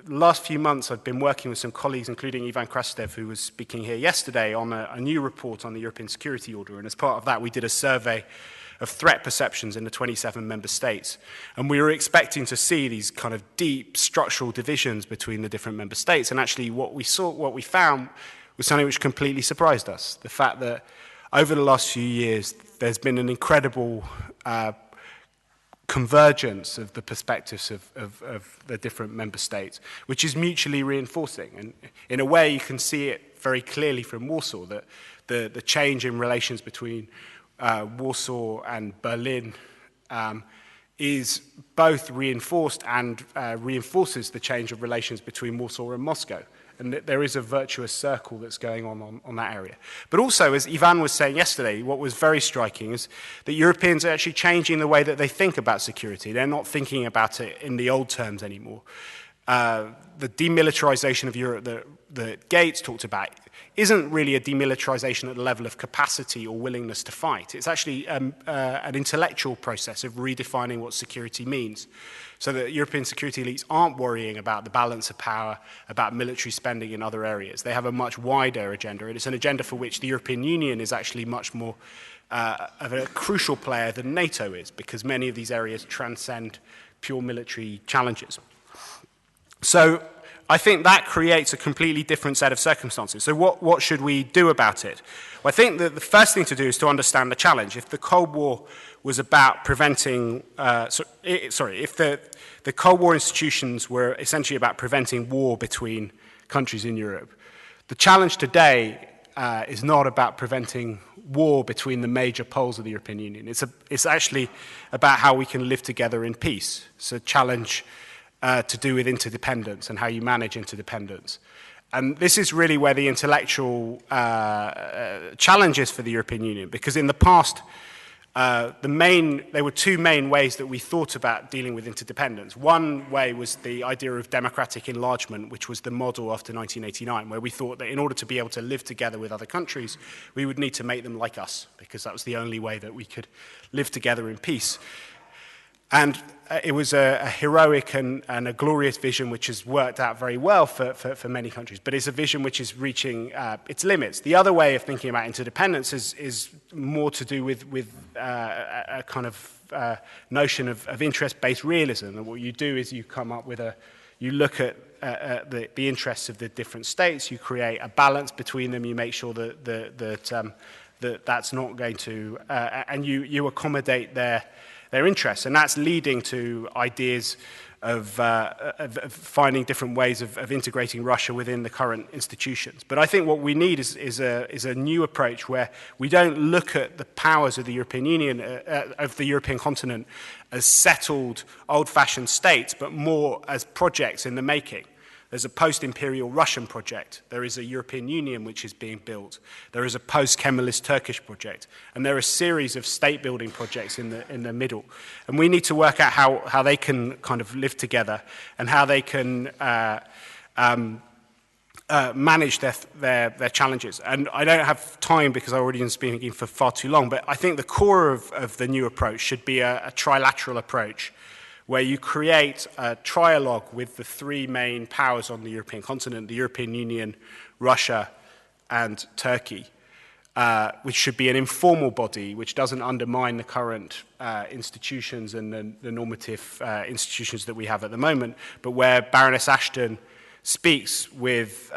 last few months, I've been working with some colleagues, including Ivan Krastev, who was speaking here yesterday, on a new report on the European Security Order. And as part of that, we did a survey of threat perceptions in the 27 member states. And we were expecting to see these kind of deep structural divisions between the different member states. And actually, what we found was something which completely surprised us. The fact that over the last few years, there's been an incredible convergence of the perspectives of the different member states, which is mutually reinforcing. And in a way, you can see it very clearly from Warsaw, that the change in relations between Warsaw and Berlin is both reinforced and reinforces the change of relations between Warsaw and Moscow. And there is a virtuous circle that's going on that area. But also, as Ivan was saying yesterday, what was very striking is that Europeans are actually changing the way that they think about security. They're not thinking about it in the old terms anymore. The demilitarization of Europe that Gates talked about isn't really a demilitarization at the level of capacity or willingness to fight. It's actually an intellectual process of redefining what security means, so that European security elites aren't worrying about the balance of power, about military spending in other areas. They have a much wider agenda, and it's an agenda for which the European Union is actually much more of a crucial player than NATO is, because many of these areas transcend pure military challenges. So I think that creates a completely different set of circumstances. So what should we do about it? Well, I think that the first thing to do is to understand the challenge. If the Cold War was about preventing, if the Cold War institutions were essentially about preventing war between countries in Europe, the challenge today is not about preventing war between the major poles of the European Union. It's actually about how we can live together in peace. It's a challenge to do with interdependence and how you manage interdependence. And this is really where the intellectual challenge is for the European Union, because in the past, there were two main ways that we thought about dealing with interdependence. One way was the idea of democratic enlargement, which was the model after 1989, where we thought that in order to be able to live together with other countries, we would need to make them like us, because that was the only way that we could live together in peace. And it was a heroic and a glorious vision which has worked out very well for many countries, but it's a vision which is reaching its limits. The other way of thinking about interdependence is more to do with a kind of notion of interest-based realism. And what you do is you come up with you look at the interests of the different states, you create a balance between them, you make sure that that's not going to, and you accommodate their interests, and that's leading to ideas of finding different ways of integrating Russia within the current institutions. But I think what we need is a new approach where we don't look at the powers of the European Union, of the European continent, as settled, old-fashioned states, but more as projects in the making. There's a post-imperial Russian project. There is a European Union which is being built. There is a post-Kemalist Turkish project. And there are a series of state-building projects in the middle. And we need to work out how they can kind of live together and how they can manage their challenges. And I don't have time because I've already been speaking for far too long, but I think the core of the new approach should be a trilateral approach, where you create a trialogue with the three main powers on the European continent, the European Union, Russia, and Turkey, which should be an informal body which doesn't undermine the current institutions and the normative institutions that we have at the moment, but where Baroness Ashton speaks with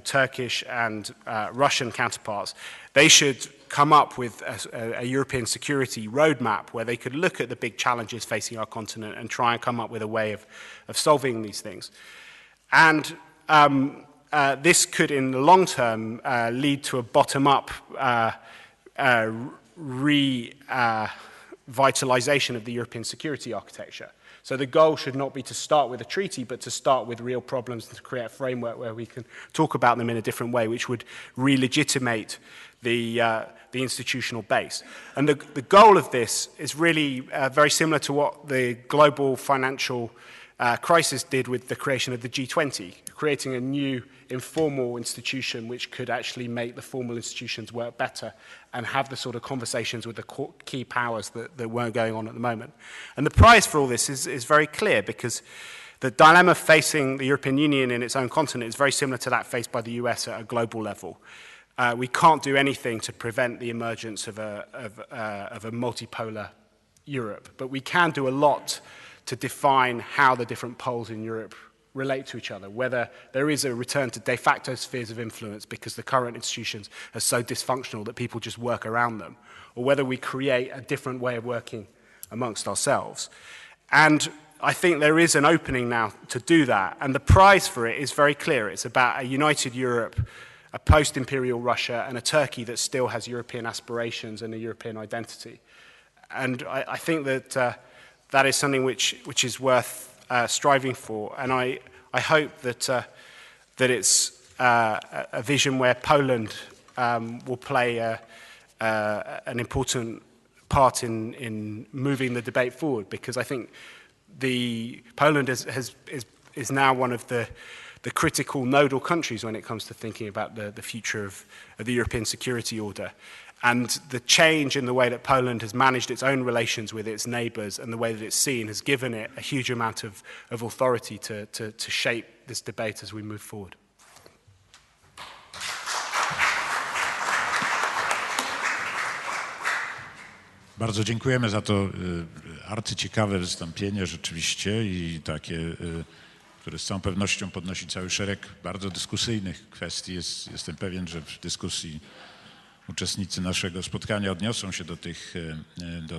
Turkish and Russian counterparts. They should come up with a European security roadmap where they could look at the big challenges facing our continent and try and come up with a way of solving these things. And this could, in the long term, lead to a bottom-up revitalization of the European security architecture. So the goal should not be to start with a treaty, but to start with real problems and to create a framework where we can talk about them in a different way, which would re-legitimate the institutional base. And the goal of this is really very similar to what the global financial crisis did with the creation of the G20, creating a new informal institution which could actually make the formal institutions work better and have the sort of conversations with the key powers that weren't going on at the moment. And the prize for all this is very clear, because the dilemma facing the European Union in its own continent is very similar to that faced by the US at a global level. We can't do anything to prevent the emergence of a multipolar Europe, but we can do a lot to define how the different poles in Europe relate to each other, whether there is a return to de facto spheres of influence because the current institutions are so dysfunctional that people just work around them, or whether we create a different way of working amongst ourselves. And I think there is an opening now to do that, and the prize for it is very clear. It's about a united Europe, a post-imperial Russia, and a Turkey that still has European aspirations and a European identity. And I think that that is something which is worth striving for, and I hope that it's a vision where Poland will play an important part in moving the debate forward, because I think Poland is now one of the critical nodal countries when it comes to thinking about the future of the European security order. And the change in the way that Poland has managed its own relations with its neighbours and the way that it's seen has given it a huge amount of authority to shape this debate as we move forward. Bardzo dziękujemy za to arcyciekawe wystąpienie rzeczywiście i takie, które z całą pewnością podnosi cały szereg bardzo dyskusyjnych kwestii. Jestem pewien, że w dyskusji uczestnicy naszego spotkania odniosą się do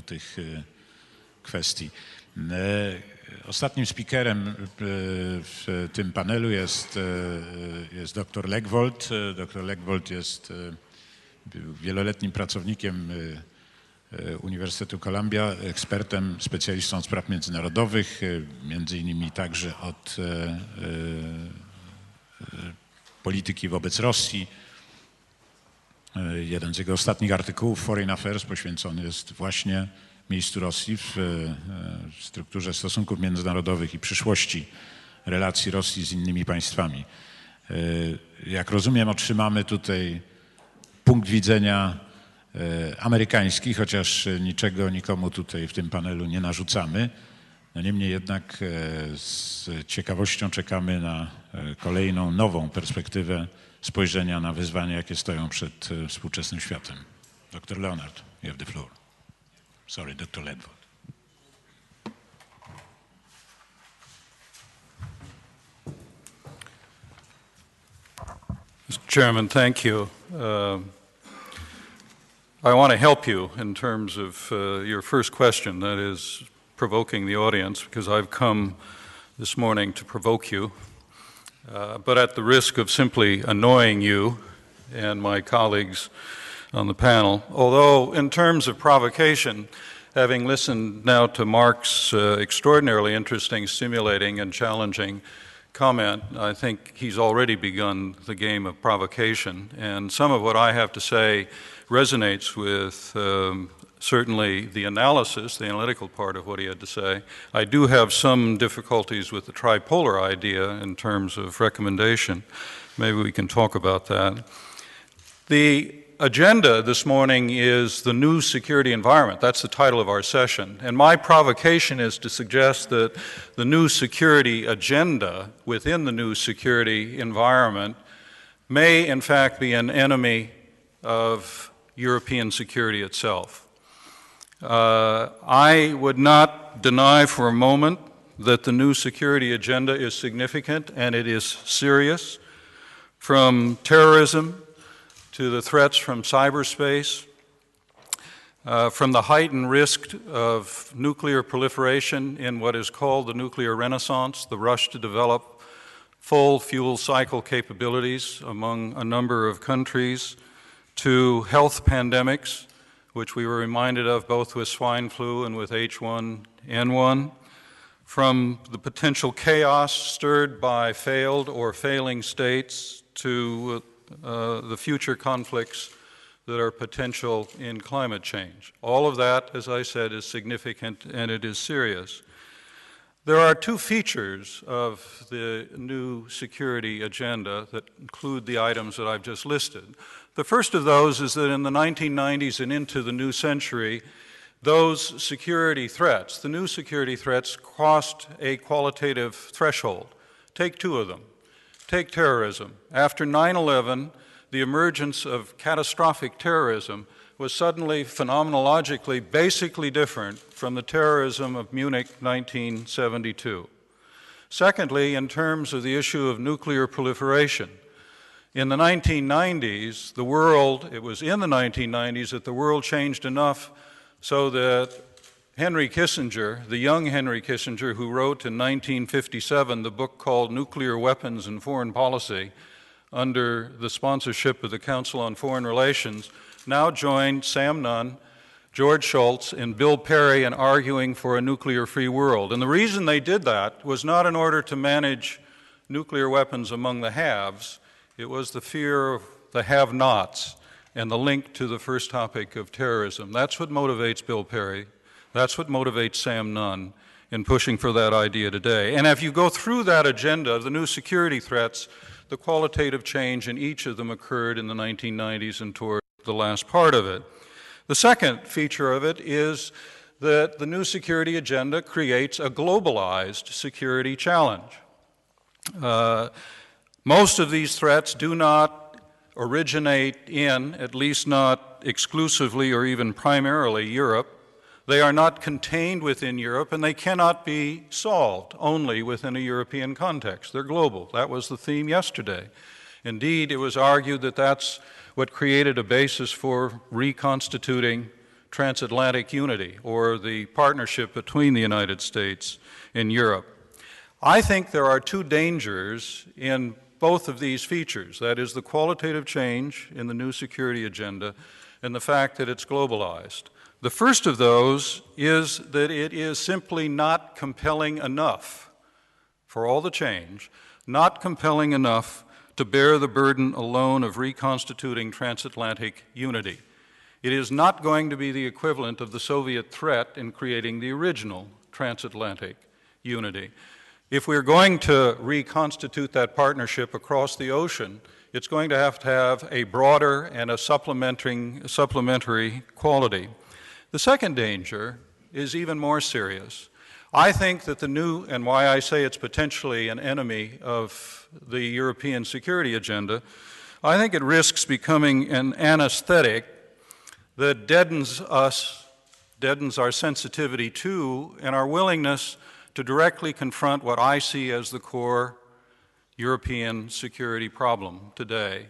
tych kwestii. Ostatnim speakerem w tym panelu jest dr Legvold. Dr Legvold był wieloletnim pracownikiem Uniwersytetu Columbia, ekspertem, specjalistą spraw międzynarodowych, między innymi także od polityki wobec Rosji. Jeden z jego ostatnich artykułów, Foreign Affairs, poświęcony jest właśnie miejscu Rosji w strukturze stosunków międzynarodowych i przyszłości relacji Rosji z innymi państwami. Jak rozumiem, otrzymamy tutaj punkt widzenia amerykański, chociaż niczego nikomu tutaj w tym panelu nie narzucamy. No niemniej jednak z ciekawością czekamy na kolejną, nową perspektywę spojrzenia na wyzwania, jakie stoją przed współczesnym światem. Dr. Leonard, you have the floor. Sorry, Dr. Legvold. Mr. Chairman, thank you. I want to help you in terms of your first question, that is provoking the audience, because I've come this morning to provoke you, but at the risk of simply annoying you and my colleagues on the panel. Although in terms of provocation, having listened now to Mark's extraordinarily interesting, stimulating, and challenging comment, I think he's already begun the game of provocation, and some of what I have to say resonates with certainly the analysis, the analytical part of what he had to say. I do have some difficulties with the tripolar idea in terms of recommendation. Maybe we can talk about that. The agenda this morning is the new security environment. That's the title of our session. And my provocation is to suggest that the new security agenda within the new security environment may in fact be an enemy of European security itself. I would not deny for a moment that the new security agenda is significant and it is serious, from terrorism to the threats from cyberspace, from the heightened risk of nuclear proliferation in what is called the nuclear renaissance, the rush to develop full fuel cycle capabilities among a number of countries, to health pandemics, which we were reminded of both with swine flu and with H1N1, from the potential chaos stirred by failed or failing states to the future conflicts that are potential in climate change. All of that, as I said, is significant and it is serious. There are two features of the new security agenda that include the items that I've just listed. The first of those is that in the 1990s and into the new century, those security threats, the new security threats, crossed a qualitative threshold. Take two of them. Take terrorism. After 9/11, the emergence of catastrophic terrorism was suddenly phenomenologically basically different from the terrorism of Munich 1972. Secondly, in terms of the issue of nuclear proliferation, in the 1990s, it was in the 1990s that the world changed enough so that Henry Kissinger, the young Henry Kissinger, who wrote in 1957 the book called Nuclear Weapons and Foreign Policy, under the sponsorship of the Council on Foreign Relations, now joined Sam Nunn, George Shultz, and Bill Perry in arguing for a nuclear-free world. And the reason they did that was not in order to manage nuclear weapons among the haves. It was the fear of the have-nots and the link to the first topic of terrorism. That's what motivates Bill Perry. That's what motivates Sam Nunn in pushing for that idea today. And if you go through that agenda, the new security threats, the qualitative change in each of them occurred in the 1990s and toward the last part of it. The second feature of it is that the new security agenda creates a globalized security challenge. Most of these threats do not originate in, at least not exclusively or even primarily, Europe. They are not contained within Europe, and they cannot be solved only within a European context. They're global. That was the theme yesterday. Indeed, it was argued that that's what created a basis for reconstituting transatlantic unity or the partnership between the United States and Europe. I think there are two dangers in both of these features. That is the qualitative change in the new security agenda and the fact that it's globalized. The first of those is that it is simply not compelling enough for all the change, not compelling enough to bear the burden alone of reconstituting transatlantic unity. It is not going to be the equivalent of the Soviet threat in creating the original transatlantic unity. If we're going to reconstitute that partnership across the ocean, it's going to have a broader and a supplementary quality. The second danger is even more serious. I think that the new, and why I say it's potentially an enemy of the European security agenda, I think it risks becoming an anesthetic that deadens our sensitivity to and our willingness to directly confront what I see as the core European security problem today.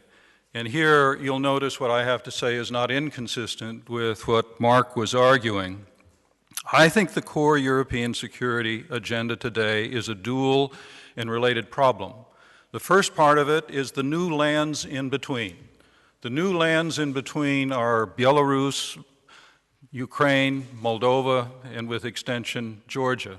And here you'll notice what I have to say is not inconsistent with what Mark was arguing. I think the core European security agenda today is a dual and related problem. The first part of it is the new lands in between. The new lands in between are Belarus, Ukraine, Moldova, and with extension, Georgia.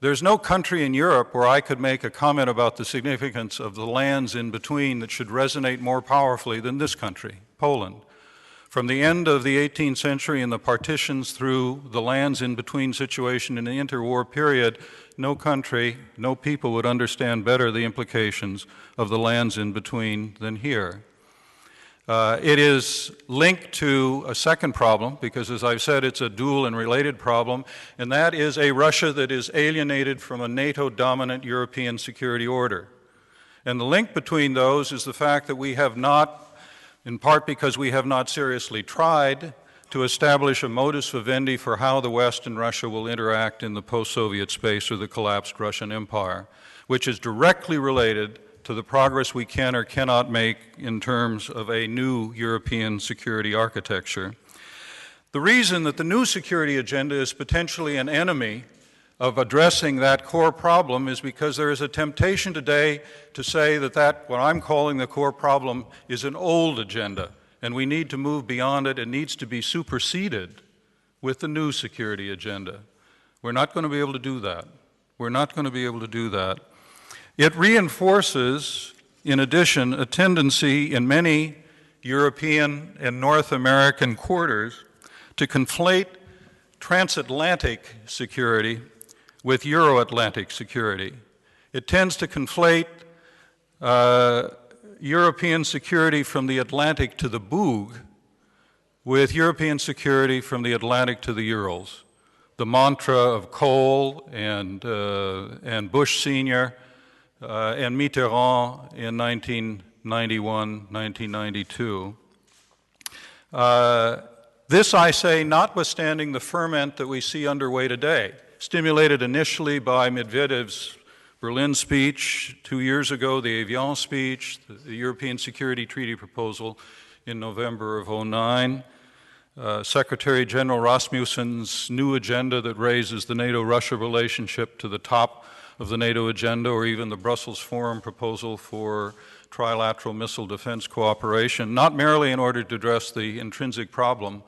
There's no country in Europe where I could make a comment about the significance of the lands in between that should resonate more powerfully than this country, Poland. From the end of the 18th century and the partitions through the lands in between situation in the interwar period, no country, no people would understand better the implications of the lands in between than here. It is linked to a second problem, because as I've said, it's a dual and related problem, and that is a Russia that is alienated from a NATO-dominant European security order. And the link between those is the fact that we have not, in part because we have not seriously tried to establish a modus vivendi for how the West and Russia will interact in the post-Soviet space or the collapsed Russian Empire, which is directly related to the progress we can or cannot make in terms of a new European security architecture. The reason that the new security agenda is potentially an enemy of addressing that core problem is because there is a temptation today to say that what I'm calling the core problem is an old agenda, and we need to move beyond it. It needs to be superseded with the new security agenda. We're not going to be able to do that. We're not going to be able to do that. It reinforces, in addition, a tendency in many European and North American quarters to conflate transatlantic security with Euro-Atlantic security. It tends to conflate European security from the Atlantic to the Bug with European security from the Atlantic to the Urals. The mantra of Kohl and Bush Sr., and Mitterrand in 1991, 1992. This, I say, notwithstanding the ferment that we see underway today, stimulated initially by Medvedev's Berlin speech 2 years ago, the Evian speech, the European Security Treaty proposal in November of 2009, Secretary General Rasmussen's new agenda that raises the NATO-Russia relationship to the top of the NATO agenda, or even the Brussels Forum proposal for trilateral missile defense cooperation, not merely in order to address the intrinsic problem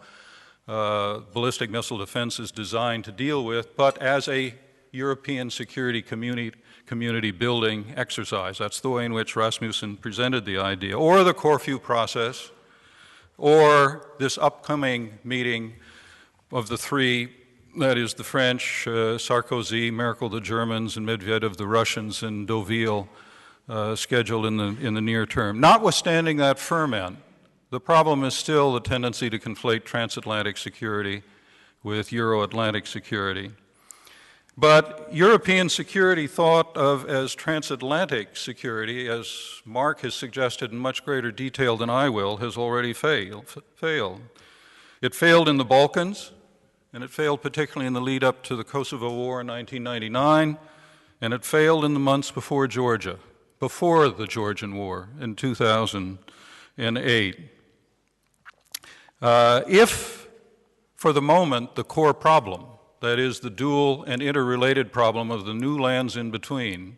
ballistic missile defense is designed to deal with, but as a European security community building exercise. That's the way in which Rasmussen presented the idea. Or the Corfu process, or this upcoming meeting of the three, that is the French, Sarkozy, Merkel, the Germans, and Medvedev, the Russians, and Deauville, scheduled in the near term. Notwithstanding that ferment, the problem is still the tendency to conflate transatlantic security with Euro-Atlantic security. But European security thought of as transatlantic security, as Mark has suggested in much greater detail than I will, has already failed. It failed in the Balkans, and it failed particularly in the lead up to the Kosovo War in 1999, and it failed in the months before Georgia, before the Georgian War in 2008. If for the moment, the core problem, that is the dual and interrelated problem of the new lands in between,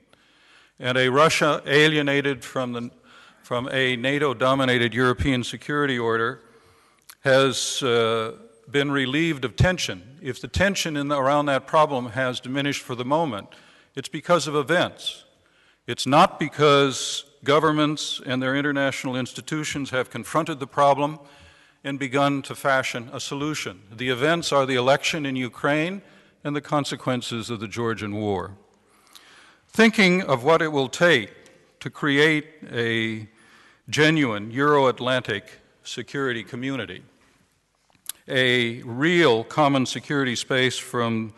and a Russia alienated from a NATO-dominated European security order has been relieved of tension. If the tension around that problem has diminished for the moment, it's because of events. It's not because governments and their international institutions have confronted the problem and begun to fashion a solution. The events are the election in Ukraine and the consequences of the Georgian War. Thinking of what it will take to create a genuine Euro-Atlantic security community, a real common security space from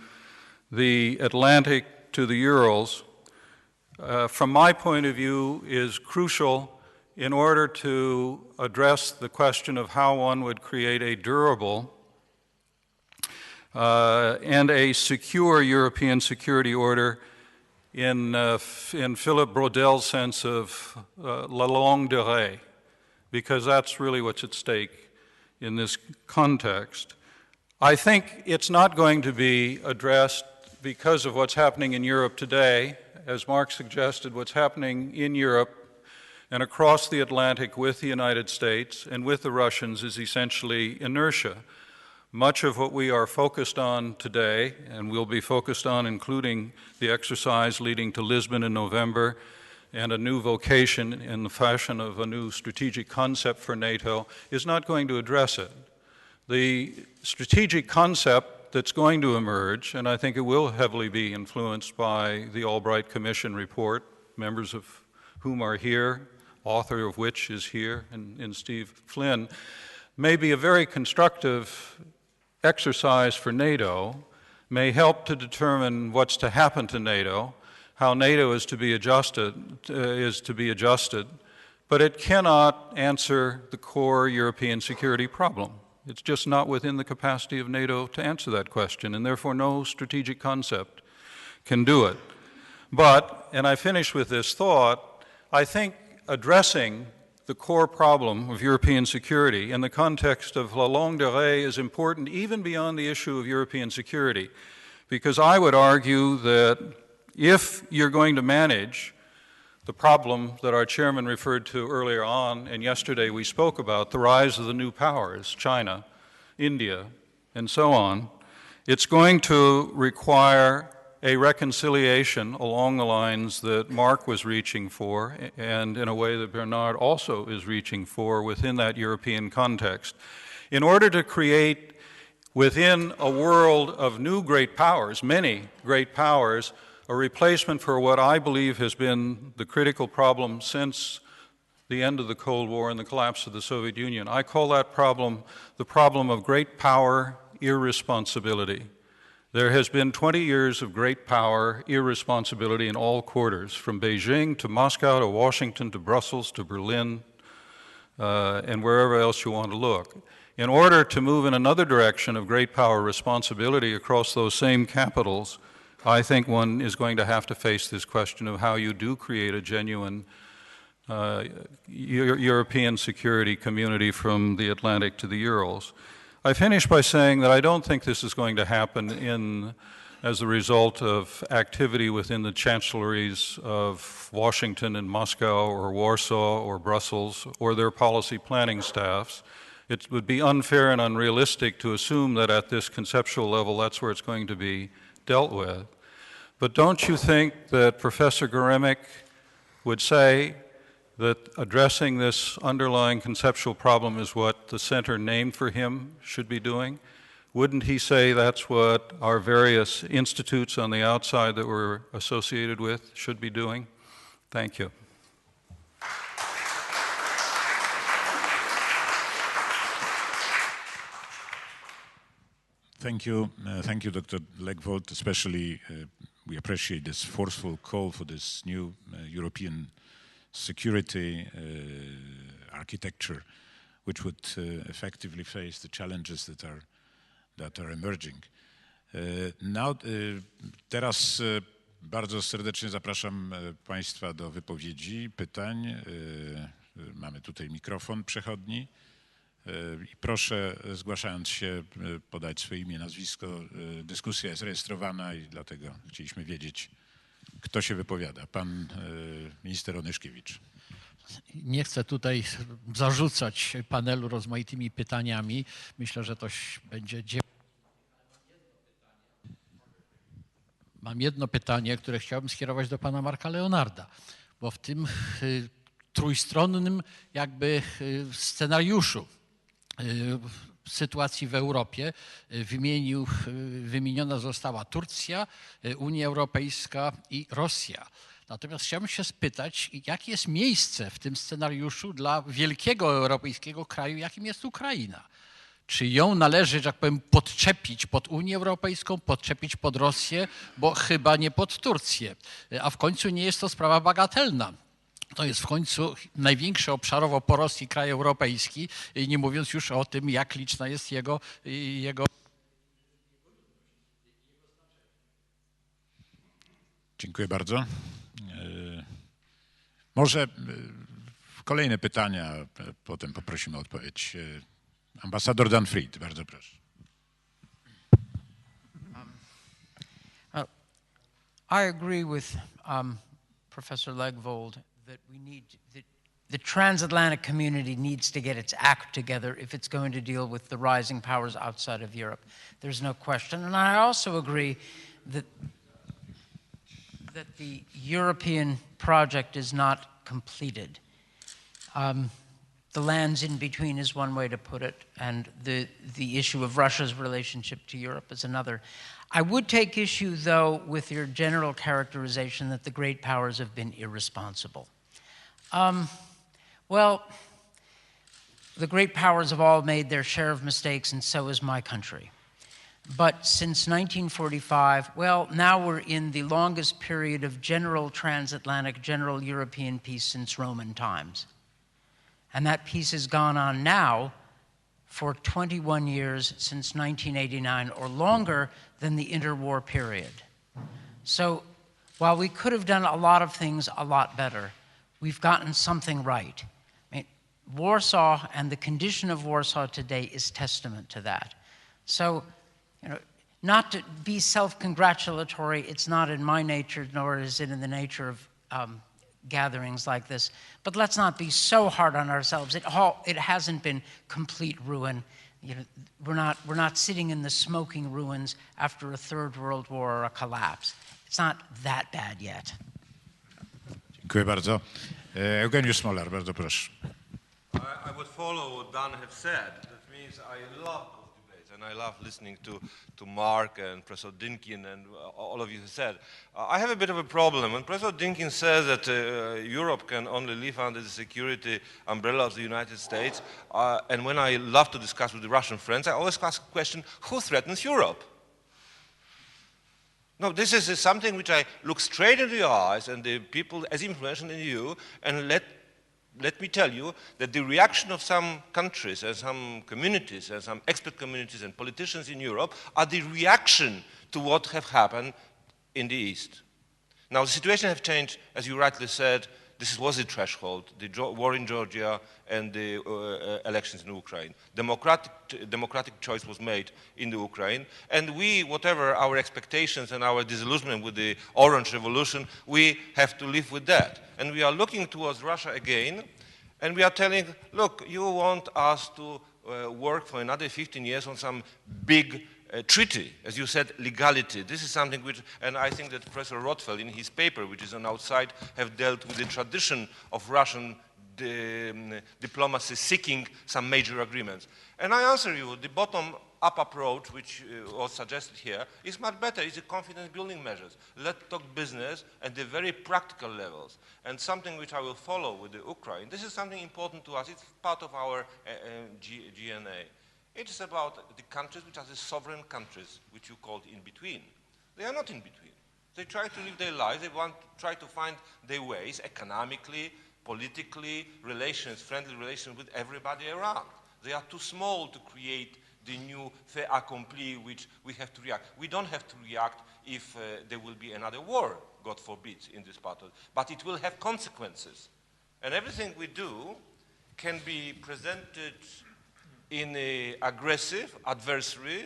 the Atlantic to the Urals, from my point of view, is crucial in order to address the question of how one would create a durable and a secure European security order in Philip Brodel's sense of la longue durée, because that's really what's at stake in this context. I think it's not going to be addressed because of what's happening in Europe today. As Mark suggested, what's happening in Europe and across the Atlantic with the United States and with the Russians is essentially inertia. Much of what we are focused on today, and we'll be focused on including the exercise leading to Lisbon in November and a new vocation in the fashion of a new strategic concept for NATO, is not going to address it. The strategic concept that's going to emerge, and I think it will heavily be influenced by the Albright Commission report, members of whom are here, author of which is here, and Steve Flynn, may be a very constructive exercise for NATO, may help to determine what's to happen to NATO, how NATO is to be adjusted, but it cannot answer the core European security problem. It's just not within the capacity of NATO to answer that question, and therefore no strategic concept can do it. But, and I finish with this thought, I think addressing the core problem of European security in the context of la longue durée is important even beyond the issue of European security, because I would argue that if you're going to manage the problem that our chairman referred to earlier on, and yesterday we spoke about, the rise of the new powers, China, India, and so on, it's going to require a reconciliation along the lines that Mark was reaching for, and in a way that Bernard also is reaching for within that European context. In order to create within a world of new great powers, many great powers, a replacement for what I believe has been the critical problem since the end of the Cold War and the collapse of the Soviet Union. I call that problem the problem of great power irresponsibility. There has been 20 years of great power irresponsibility in all quarters, from Beijing to Moscow to Washington to Brussels to Berlin and wherever else you want to look. In order to move in another direction of great power responsibility across those same capitals, I think one is going to have to face this question of how you do create a genuine European security community from the Atlantic to the Urals. I finish by saying that I don't think this is going to happen as a result of activity within the chancelleries of Washington and Moscow or Warsaw or Brussels or their policy planning staffs. It would be unfair and unrealistic to assume that at this conceptual level that's where it's going to be dealt with. But don't you think that Professor Goremick would say that addressing this underlying conceptual problem is what the center named for him should be doing? Wouldn't he say that's what our various institutes on the outside that we're associated with should be doing? Thank you. Thank you, Dr. Legvold. Especially, we appreciate this forceful call for this new European security architecture, which would effectively face the challenges that are emerging. Teraz bardzo serdecznie zapraszam Państwa do wypowiedzi, pytań. Mamy tutaj mikrofon przechodni. I proszę, zgłaszając się, podać swoje imię, nazwisko. Dyskusja jest rejestrowana i dlatego chcieliśmy wiedzieć, kto się wypowiada. Pan minister Onyszkiewicz. Nie chcę tutaj zarzucać panelu rozmaitymi pytaniami. Myślę, że to będzie... Mam jedno pytanie, które chciałbym skierować do pana Marka Leonarda, bo w tym trójstronnym jakby scenariuszu sytuacji w Europie wymieniona została Turcja, Unia Europejska i Rosja. Natomiast chciałbym się spytać, jakie jest miejsce w tym scenariuszu dla wielkiego europejskiego kraju, jakim jest Ukraina? Czy ją należy, że tak powiem, podczepić pod Unię Europejską, podczepić pod Rosję, bo chyba nie pod Turcję. A w końcu nie jest to sprawa bagatelna. To jest w końcu największy obszarowo po Rosji kraj europejski, nie mówiąc już o tym, jak liczna jest jego... Dziękuję bardzo. Może kolejne pytania, potem poprosimy o odpowiedź. Ambasador Dan Fried, bardzo proszę. I agree with Professor Legvold that the transatlantic community needs to get its act together if it's going to deal with the rising powers outside of Europe. There's no question. And I also agree that the European project is not completed. The lands in between is one way to put it, and the issue of Russia's relationship to Europe is another. I would take issue, though, with your general characterization that the great powers have been irresponsible. Well, the great powers have all made their share of mistakes, and so has my country. But since 1945, well, now we're in the longest period of general transatlantic, general European peace since Roman times. And that peace has gone on now for 21 years since 1989, or longer than the interwar period. So while we could have done a lot of things a lot better, we've gotten something right. I mean, Warsaw and the condition of Warsaw today is testament to that. So, you know, not to be self-congratulatory, it's not in my nature, nor is it in the nature of gatherings like this. But let's not be so hard on ourselves. It hasn't been complete ruin. You know, we're not sitting in the smoking ruins after a Third World War or a collapse. It's not that bad yet. Dziękuję bardzo. Eugeniusz Smolar, bardzo proszę. I would follow what Dan have said. That means I love those debates, and I love listening to Mark and Professor Dynkin and all of you who said. I have a bit of a problem. When Professor Dynkin says that Europe can only live under the security umbrella of the United States, and when I love to discuss with the Russian friends, I always ask the question, who threatens Europe? No, this is something which I look straight into the eyes and the people as influential in you, and let me tell you that the reaction of some countries and some communities and some expert communities and politicians in Europe are the reaction to what have happened in the East. Now, the situation has changed, as you rightly said. This was the threshold, the war in Georgia and the elections in Ukraine. Democratic choice was made in the Ukraine, and we, whatever our expectations and our disillusionment with the Orange Revolution, we have to live with that. And we are looking towards Russia again, and we are telling, look, you want us to work for another 15 years on some big treaty, as you said, legality. This is something which, and I think that Professor Rothfeld in his paper, which is on outside, have dealt with the tradition of Russian diplomacy seeking some major agreements. And I answer you, the bottom-up approach, which was suggested here, is much better. It's a confidence-building measures. Let's talk business at the very practical levels. And something which I will follow with the Ukraine, this is something important to us. It's part of our GNA. It is about the countries which are the sovereign countries, which you called in between. They are not in between. They try to live their lives. They want to try to find their ways economically, politically, friendly relations with everybody around. They are too small to create the new fait accompli which we have to react. We don't have to react if there will be another war, God forbid, in this part of it. But it will have consequences. And everything we do can be presented in an aggressive adversary,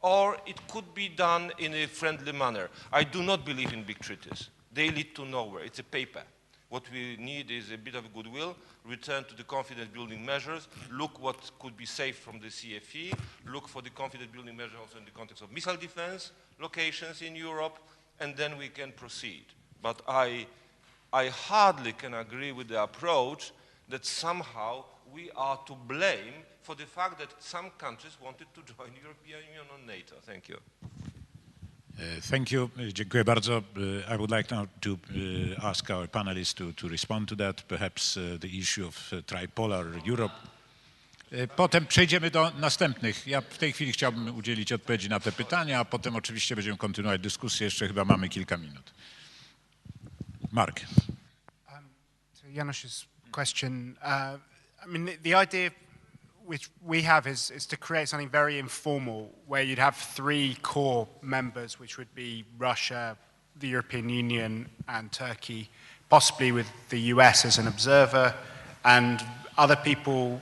or it could be done in a friendly manner. I do not believe in big treaties. They lead to nowhere. It's a paper. What we need is a bit of goodwill, return to the confidence-building measures, look what could be saved from the CFE, look for the confidence-building measures also in the context of missile defense, locations in Europe, and then we can proceed. But I hardly can agree with the approach that somehow we are to blame for the fact that some countries wanted to join the European Union or NATO. Thank you. Thank you. Dziękuję bardzo. I would like now to ask our panelists to respond to that, perhaps the issue of tripolar Europe. Potem przejdziemy do następnych. Ja w tej chwili chciałbym udzielić odpowiedzi na te pytania, a potem oczywiście będziemy kontynuować dyskusję. Jeszcze chyba mamy kilka minut. Mark. To Janusz's question, I mean, the idea which we have is to create something very informal, where you'd have three core members, which would be Russia, the European Union, and Turkey, possibly with the US as an observer, and other people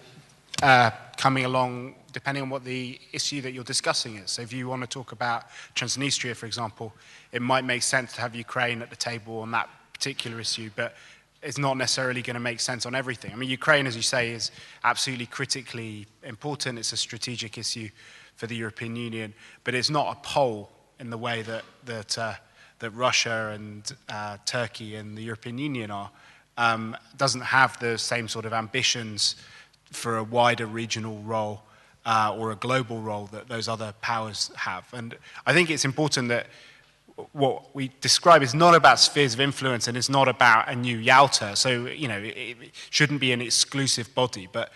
coming along depending on what the issue that you're discussing is. So if you want to talk about Transnistria, for example, it might make sense to have Ukraine at the table on that particular issue, but it's not necessarily going to make sense on everything. I mean, Ukraine, as you say, is absolutely critically important. It's a strategic issue for the European Union, but it's not a pole in the way that Russia and Turkey and the European Union are. Doesn't have the same sort of ambitions for a wider regional role or a global role that those other powers have. And I think it's important that what we describe is not about spheres of influence, and it's not about a new Yalta. So, you know, it shouldn't be an exclusive body. But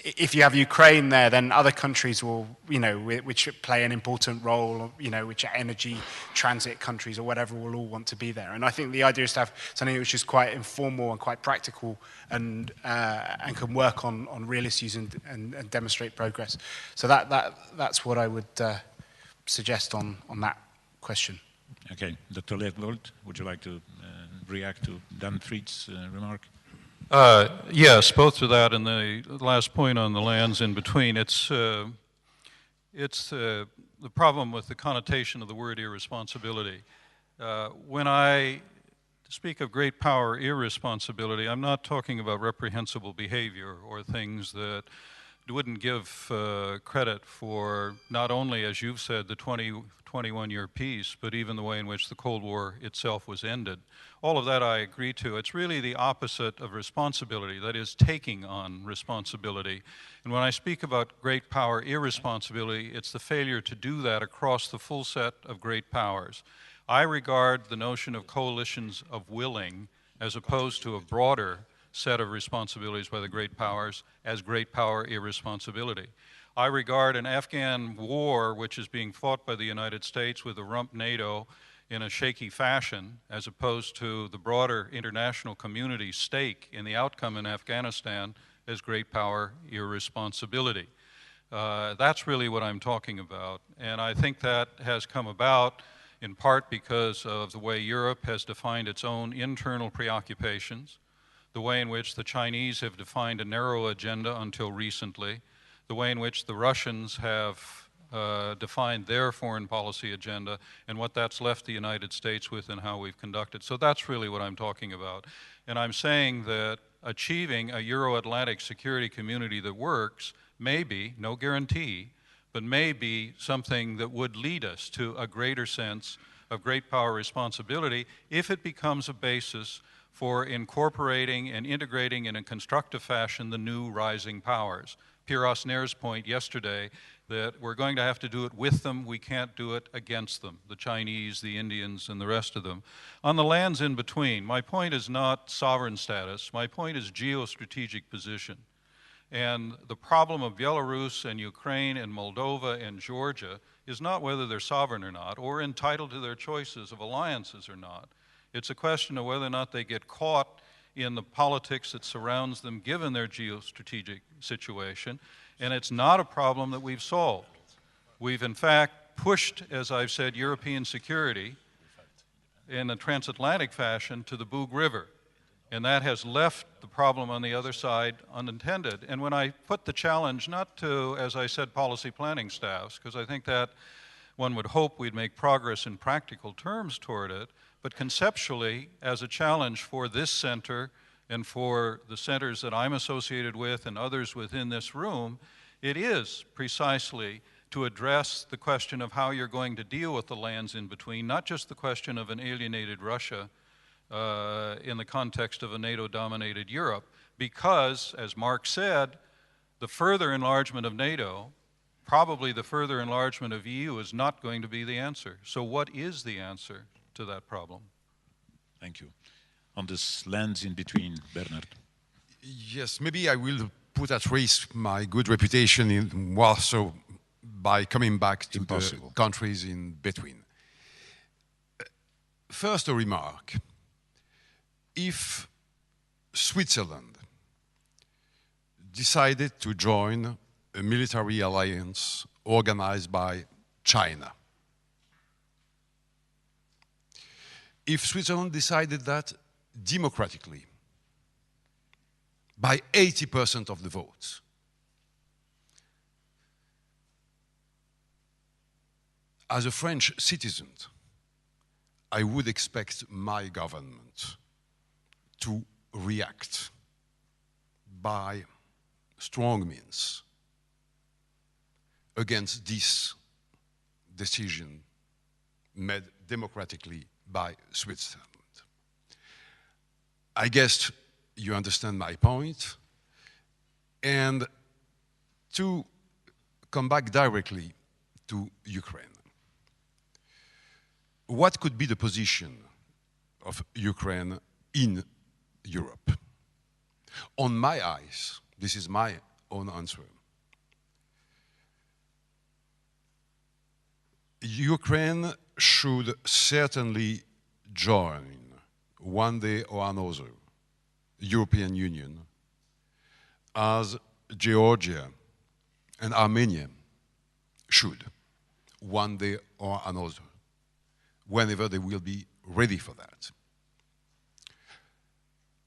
if you have Ukraine there, then other countries will, you know, which play an important role, you know, which are energy transit countries or whatever, will all want to be there. And I think the idea is to have something which is quite informal and quite practical and can work on real issues and demonstrate progress. So that's what I would suggest on that question. Okay, Dr. Legvold, would you like to react to Dan Fried's remark? Yes, both to that and the last point on the lands in between. It's the problem with the connotation of the word irresponsibility. When I speak of great power irresponsibility, I'm not talking about reprehensible behavior or things that wouldn't give credit for not only, as you've said, the 21-year peace, but even the way in which the Cold War itself was ended. All of that I agree to. It's really the opposite of responsibility, that is, taking on responsibility. And when I speak about great power irresponsibility, it's the failure to do that across the full set of great powers. I regard the notion of coalitions of willing, as opposed to a broader set of responsibilities by the great powers, as great power irresponsibility. I regard an Afghan war, which is being fought by the United States with a rump NATO in a shaky fashion, as opposed to the broader international community's stake in the outcome in Afghanistan, as great power irresponsibility. That's really what I'm talking about. And I think that has come about in part because of the way Europe has defined its own internal preoccupations, the way in which the Chinese have defined a narrow agenda until recently, the way in which the Russians have defined their foreign policy agenda, and what that's left the United States with and how we've conducted. So that's really what I'm talking about. And I'm saying that achieving a Euro-Atlantic security community that works may be, no guarantee, but may be something that would lead us to a greater sense of great power responsibility if it becomes a basis for incorporating and integrating in a constructive fashion the new rising powers. Pierre Osner's point yesterday that we're going to have to do it with them, we can't do it against them, the Chinese, the Indians, and the rest of them. On the lands in between, my point is not sovereign status, my point is geostrategic position. And the problem of Belarus and Ukraine and Moldova and Georgia is not whether they're sovereign or not, or entitled to their choices of alliances or not. It's a question of whether or not they get caught in the politics that surrounds them given their geostrategic situation, and it's not a problem that we've solved. We've in fact pushed, as I've said, European security in a transatlantic fashion to the Bug River. And that has left the problem on the other side unintended. And when I put the challenge not to, as I said, policy planning staffs, because I think that one would hope we'd make progress in practical terms toward it, but conceptually as a challenge for this center and for the centers that I'm associated with and others within this room, it is precisely to address the question of how you're going to deal with the lands in between, not just the question of an alienated Russia in the context of a NATO-dominated Europe, because, as Mark said, the further enlargement of NATO, probably the further enlargement of EU is not going to be the answer. So what is the answer to that problem? Thank you. On this lands in between, Bernard. Yes, maybe I will put at risk my good reputation in Warsaw by coming back to the countries in between. First, a remark. If Switzerland decided to join a military alliance organized by China, if Switzerland decided that democratically, by 80% of the votes, as a French citizen, I would expect my government to react by strong means against this decision made democratically by Switzerland. I guess you understand my point. And to come back directly to Ukraine, what could be the position of Ukraine in Europe? On my eyes, this is my own answer, Ukraine should certainly join one day or another European Union, as Georgia and Armenia should one day or another, whenever they will be ready for that.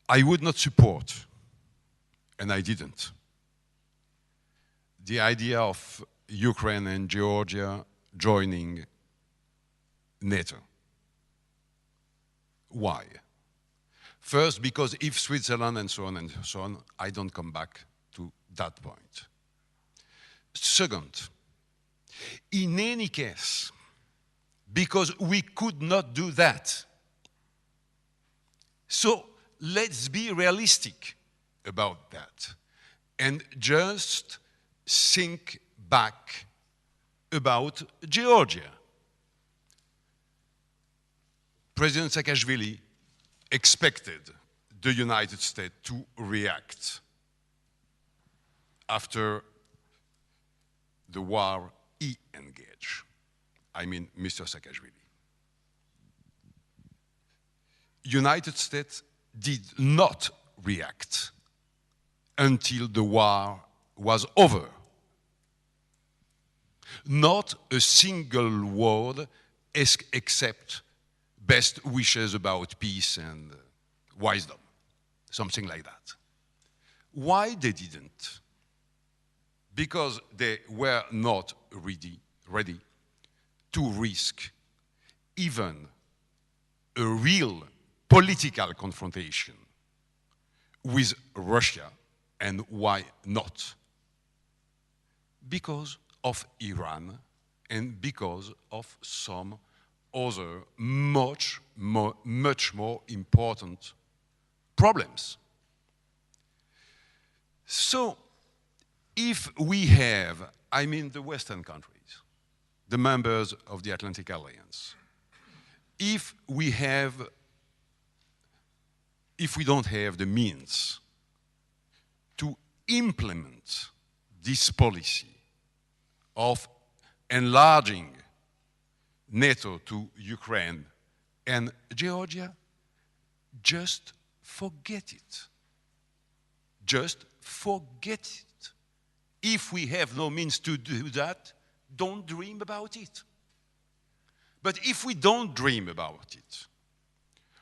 I would not support, and I didn't, the idea of Ukraine and Georgia joining NATO. Why? First, because if Switzerland and so on, I don't come back to that point. Second, in any case, because we could not do that. So let's be realistic about that and just think back about Georgia. President Saakashvili expected the United States to react after the war he engaged. I mean, Mr. Saakashvili. United States did not react until the war was over. Not a single word except best wishes about peace and wisdom, something like that. Why they didn't? Because they were not ready to risk even a real political confrontation with Russia. And why not? Because of Iran and because of some other much more important problems. So if we have, I mean the Western countries, the members of the Atlantic Alliance, if we don't have the means to implement this policy of enlarging NATO to Ukraine and Georgia, just forget it. Just forget it. If we have no means to do that, don't dream about it. But if we don't dream about it,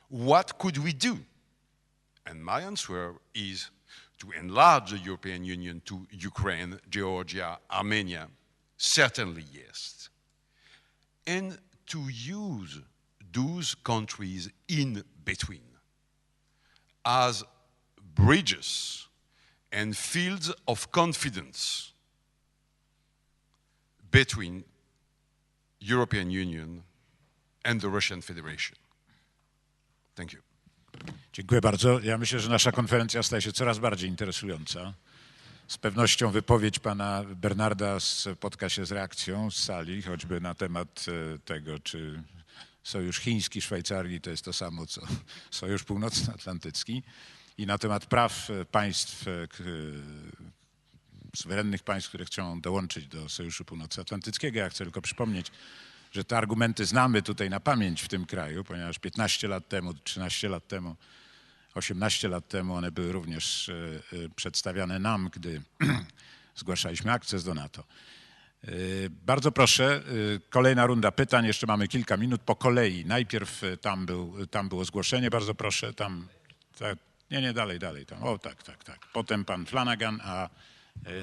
what could we do? And my answer is to enlarge the European Union to Ukraine, Georgia, Armenia. Certainly, yes. And to use those countries in between as bridges and fields of confidence between European Union and the Russian Federation. Thank you. Dziękuję bardzo. Ja myślę, że nasza konferencja staje się coraz bardziej interesująca. Z pewnością wypowiedź pana Bernarda spotka się z reakcją z sali, choćby na temat tego, czy Sojusz Chiński Szwajcarii to jest to samo, co Sojusz Północnoatlantycki, i na temat praw państw, suwerennych państw, które chcą dołączyć do Sojuszu Północnoatlantyckiego. Ja chcę tylko przypomnieć, że te argumenty znamy tutaj na pamięć w tym kraju, ponieważ 15 lat temu, 13 lat temu, 18 lat temu one były również przedstawiane nam, gdy zgłaszaliśmy akces do NATO. Bardzo proszę, kolejna runda pytań, jeszcze mamy kilka minut po kolei. Najpierw tam było zgłoszenie, bardzo proszę, tam, tak, nie, dalej, tam, o tak. Potem pan Flanagan, a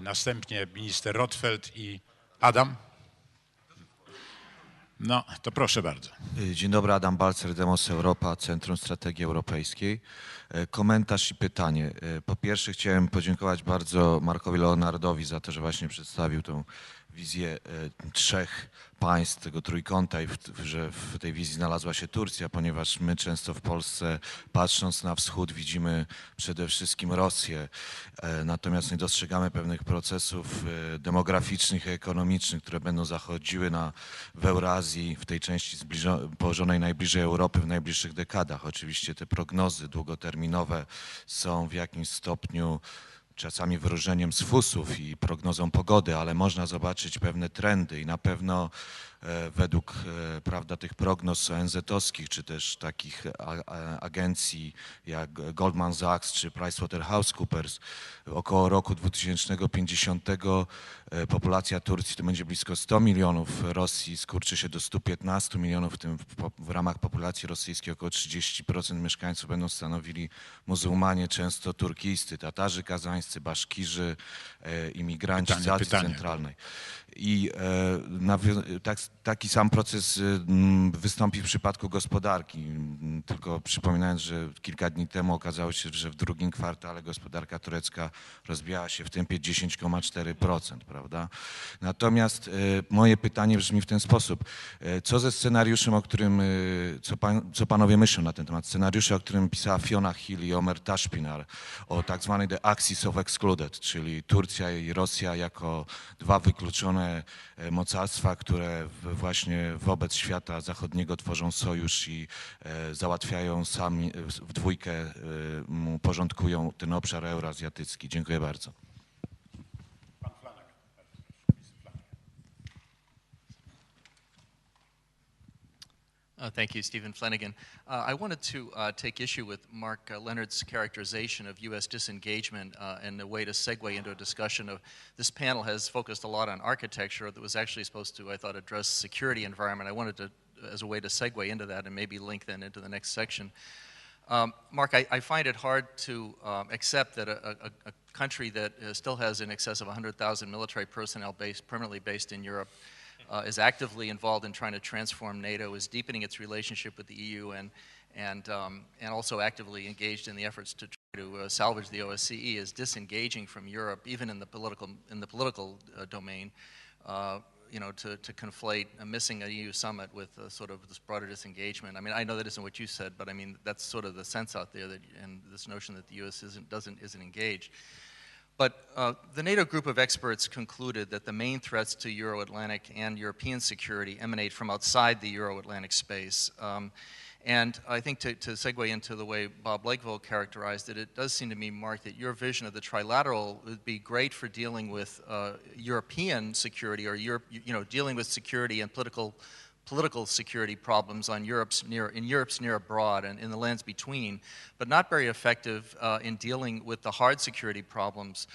następnie minister Rotfeld i Adam. No, to proszę bardzo. Dzień dobry, Adam Balcer, Demos Europa, Centrum Strategii Europejskiej. Komentarz i pytanie. Po pierwsze chciałem podziękować bardzo Markowi Leonardowi za to, że właśnie przedstawił tą wizję trzech państw, tego trójkąta, i że w tej wizji znalazła się Turcja, ponieważ my często w Polsce, patrząc na wschód, widzimy przede wszystkim Rosję, natomiast nie dostrzegamy pewnych procesów demograficznych i ekonomicznych, które będą zachodziły w Eurazji, w tej części położonej najbliżej Europy w najbliższych dekadach. Oczywiście te prognozy długoterminowe są w jakimś stopniu czasami wyróżnieniem z fusów i prognozą pogody, ale można zobaczyć pewne trendy i na pewno według tych prognoz ONZ-owskich, czy też takich agencji jak Goldman Sachs czy PricewaterhouseCoopers, około roku 2050 populacja Turcji to będzie blisko 100 milionów, Rosji skurczy się do 115 milionów, w tym w ramach populacji rosyjskiej około 30% mieszkańców będą stanowili muzułmanie, często turkijscy, Tatarzy kazańscy, Baszkirzy, imigranci z Azji Centralnej. I taki sam proces wystąpi w przypadku gospodarki. Tylko przypominając, że kilka dni temu okazało się, że w drugim kwartale gospodarka turecka rozwijała się w tempie 10,4%, prawda? Natomiast moje pytanie brzmi w ten sposób. Co ze scenariuszem, o którym, co panowie myślą na ten temat? Scenariusze, o którym pisała Fiona Hill i Omer Tashpinar, o tak zwanej The Axis of Excluded, czyli Turcja i Rosja jako dwa wykluczone mocarstwa, które właśnie wobec świata zachodniego tworzą sojusz i załatwiają sami, w dwójkę porządkują ten obszar euroazjatycki. Dziękuję bardzo. Thank you, Stephen Flanagan. I wanted to take issue with Mark Leonard's characterization of U.S. disengagement and a way to segue into a discussion of this panel has focused a lot on architecture that was actually supposed to, I thought, address security environment. I wanted to, as a way to segue into that and maybe link then into the next section. Mark, I find it hard to accept that a country that still has in excess of 100,000 military personnel permanently based in Europe is actively involved in trying to transform NATO, is deepening its relationship with the EU, and also actively engaged in the efforts to try to salvage the OSCE, is disengaging from Europe, even in the political domain. You know, to conflate missing a EU summit with sort of this broader disengagement. I mean, I know that isn't what you said, but I mean that's sort of the sense out there, that, and this notion that the U.S. isn't engaged. But the NATO group of experts concluded that the main threats to Euro-Atlantic and European security emanate from outside the Euro-Atlantic space. And I think to segue into the way Bob Legvold characterized it, it does seem to me, Mark, that your vision of the trilateral would be great for dealing with European security, or dealing with security and political security problems in Europe's near abroad and in the lands between, but not very effective in dealing with the hard security problems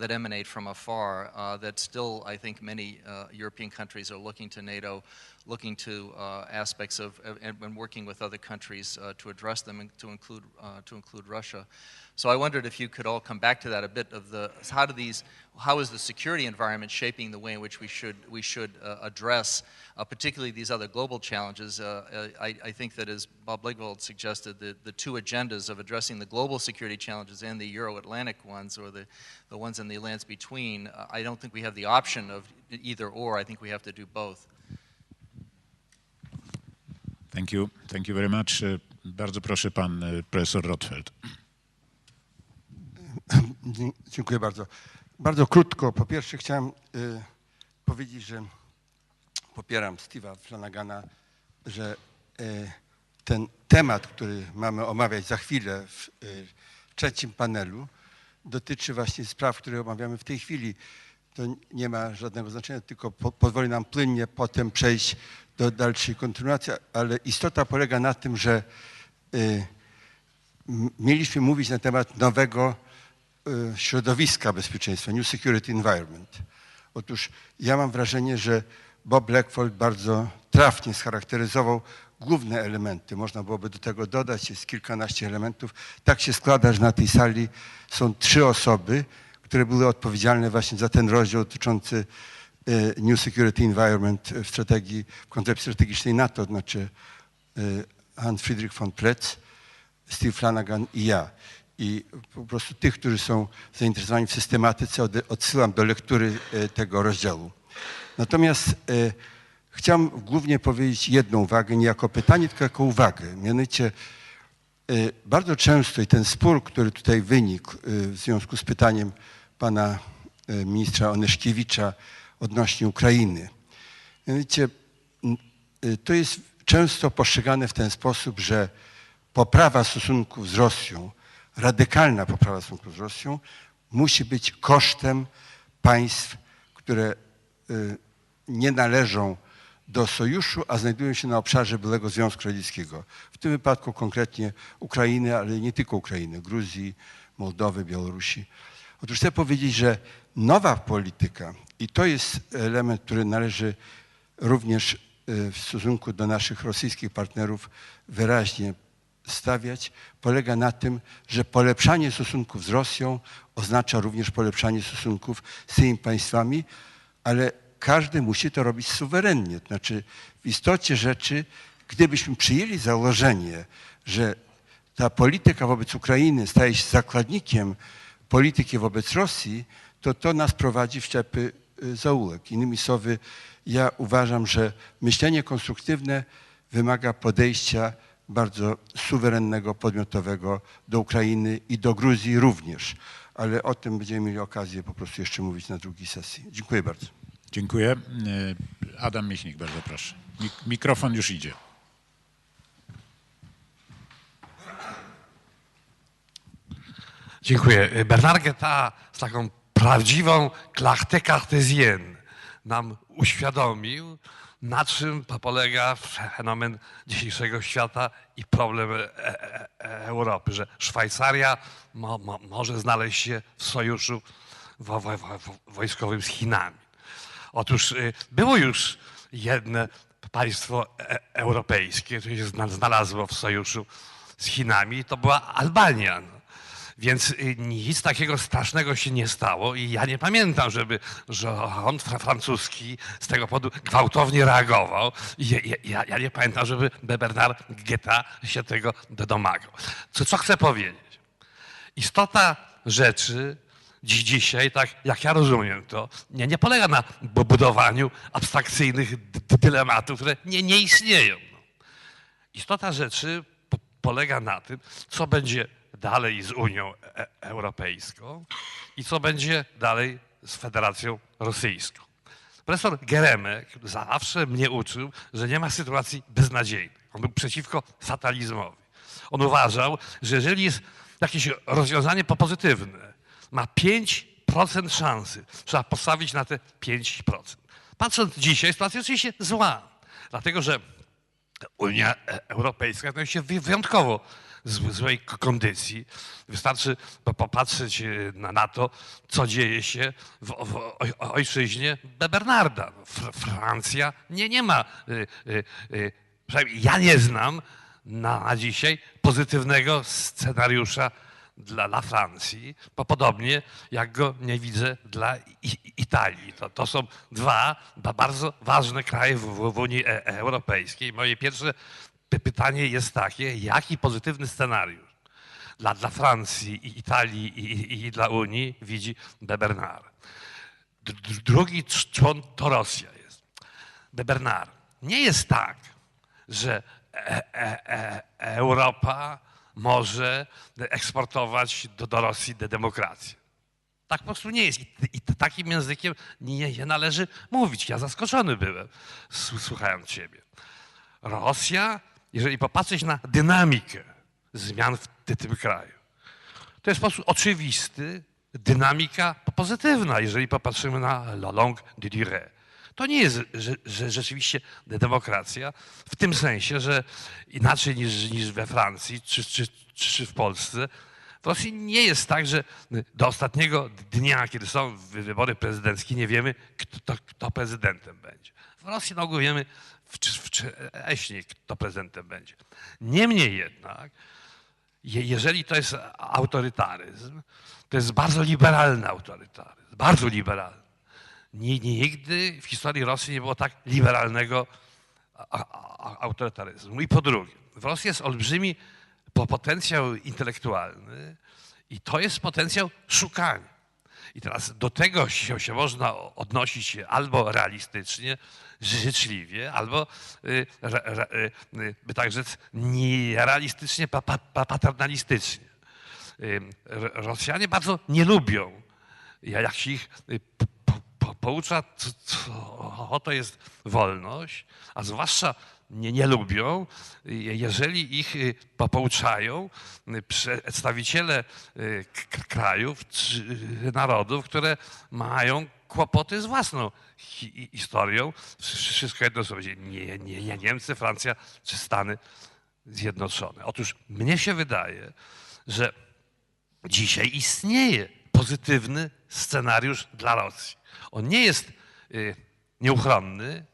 that emanate from afar, that still, I think, many European countries are looking to NATO looking to aspects of and working with other countries to address them, and to include Russia. So I wondered if you could all come back to that a bit of how is the security environment shaping the way in which we should address particularly these other global challenges. I think that, as Bob Legvold suggested, the two agendas of addressing the global security challenges and the Euro-Atlantic ones, or the ones in the lands between, I don't think we have the option of either or. I think we have to do both. Thank you. Thank you very much. Bardzo proszę, pan profesor Rotfeld. Dziękuję bardzo. Bardzo krótko. Po pierwsze chciałem powiedzieć, że popieram Steve'a Flanagana, że ten temat, który mamy omawiać za chwilę w trzecim panelu, dotyczy właśnie spraw, które omawiamy w tej chwili. To nie ma żadnego znaczenia, tylko pozwoli nam płynnie potem przejść do dalszej kontynuacji, ale istota polega na tym, że mieliśmy mówić na temat nowego środowiska bezpieczeństwa, New Security Environment. Otóż ja mam wrażenie, że Bob Legvold bardzo trafnie scharakteryzował główne elementy. Można byłoby do tego dodać, jest kilkanaście elementów. Tak się składa, że na tej sali są 3 osoby, które były odpowiedzialne właśnie za ten rozdział dotyczący New Security Environment w koncepcji strategicznej NATO, to znaczy Hans Friedrich von Pretz, Steve Flanagan i ja. I po prostu tych, którzy są zainteresowani w systematyce, odsyłam do lektury tego rozdziału. Natomiast chciałem głównie powiedzieć jedną uwagę, nie jako pytanie, tylko jako uwagę. Mianowicie bardzo często i ten spór, który tutaj wynikł w związku z pytaniem pana ministra Onyszkiewicza odnośnie Ukrainy. Mianowicie to jest często postrzegane w ten sposób, że poprawa stosunków z Rosją, radykalna poprawa stosunków z Rosją musi być kosztem państw, które nie należą do sojuszu, a znajdują się na obszarze byłego Związku Radzieckiego. W tym wypadku konkretnie Ukrainy, ale nie tylko Ukrainy, Gruzji, Mołdowy, Białorusi. Otóż chcę powiedzieć, że nowa polityka, i to jest element, który należy również w stosunku do naszych rosyjskich partnerów wyraźnie stawiać, polega na tym, że polepszanie stosunków z Rosją oznacza również polepszanie stosunków z tymi państwami, ale każdy musi to robić suwerennie. To znaczy w istocie rzeczy, gdybyśmy przyjęli założenie, że ta polityka wobec Ukrainy staje się zakładnikiem polityki wobec Rosji, to nas prowadzi w ślepy zaułek. Innymi słowy, ja uważam, że myślenie konstruktywne wymaga podejścia bardzo suwerennego, podmiotowego do Ukrainy i do Gruzji również. Ale o tym będziemy mieli okazję po prostu jeszcze mówić na drugiej sesji. Dziękuję bardzo. Dziękuję. Adam Michnik, bardzo proszę. Mikrofon już idzie. Dziękuję. Bernard Guetta z taką prawdziwą clarté cartésienne nam uświadomił, na czym polega fenomen dzisiejszego świata i problem Europy, że Szwajcaria może znaleźć się w sojuszu wojskowym z Chinami. Otóż było już jedno państwo europejskie, które się znalazło w sojuszu z Chinami, to była Albania. Więc nic takiego strasznego się nie stało i ja nie pamiętam, żeby rząd francuski z tego powodu gwałtownie reagował. Ja nie pamiętam, żeby Bernard Guetta się tego domagał. Co chcę powiedzieć? Istota rzeczy dzisiaj, tak jak ja rozumiem to, nie polega na budowaniu abstrakcyjnych dylematów, które nie istnieją. Istota rzeczy polega na tym, co będzie dalej z Unią Europejską i co będzie dalej z Federacją Rosyjską. Profesor Geremek zawsze mnie uczył, że nie ma sytuacji beznadziejnej. On był przeciwko fatalizmowi. On uważał, że jeżeli jest jakieś rozwiązanie pozytywne, ma 5% szansy, trzeba postawić na te 5%. Patrząc dzisiaj, sytuacja jest oczywiście zła, dlatego że Unia Europejska znajduje się w wyjątkowo złej kondycji. Wystarczy popatrzeć na to, co dzieje się w ojczyźnie Bernarda. Francja nie ma, przynajmniej ja nie znam na dzisiaj pozytywnego scenariusza dla Francji, podobnie jak go nie widzę dla Italii. To są dwa bardzo ważne kraje w Unii Europejskiej. Moje pierwsze pytanie jest takie, jaki pozytywny scenariusz dla Francji, i Italii i dla Unii widzi Bernard. Drugi człon to Rosja jest. Bernard, nie jest tak, że Europa może eksportować do Rosji demokrację. Tak po prostu nie jest. I takim językiem nie należy mówić. Ja zaskoczony byłem, słuchając ciebie. Rosja, jeżeli popatrzeć na dynamikę zmian w tym kraju, to jest w sposób oczywisty dynamika pozytywna, jeżeli popatrzymy na la longue de durée. To nie jest rzeczywiście demokracja w tym sensie, że inaczej niż we Francji czy w Polsce, w Rosji nie jest tak, że do ostatniego dnia, kiedy są wybory prezydenckie, nie wiemy, kto prezydentem będzie. W Rosji na ogół wiemy wcześniej, kto prezydentem będzie. Niemniej jednak, jeżeli to jest autorytaryzm, to jest bardzo liberalny autorytaryzm, bardzo liberalny. Nigdy w historii Rosji nie było tak liberalnego autorytaryzmu. I po drugie, w Rosji jest olbrzymi potencjał intelektualny i to jest potencjał szukania. I teraz do tego się można odnosić albo realistycznie, życzliwie, albo, by tak rzec, nierealistycznie, paternalistycznie. Rosjanie bardzo nie lubią, jak się ich poucza, co to jest wolność, a zwłaszcza nie lubią, jeżeli ich pouczają przedstawiciele krajów czy narodów, które mają kłopoty z własną historią. Wszystko jedno są nie Niemcy, Francja czy Stany Zjednoczone. Otóż mnie się wydaje, że dzisiaj istnieje pozytywny scenariusz dla Rosji. On nie jest nieuchronny,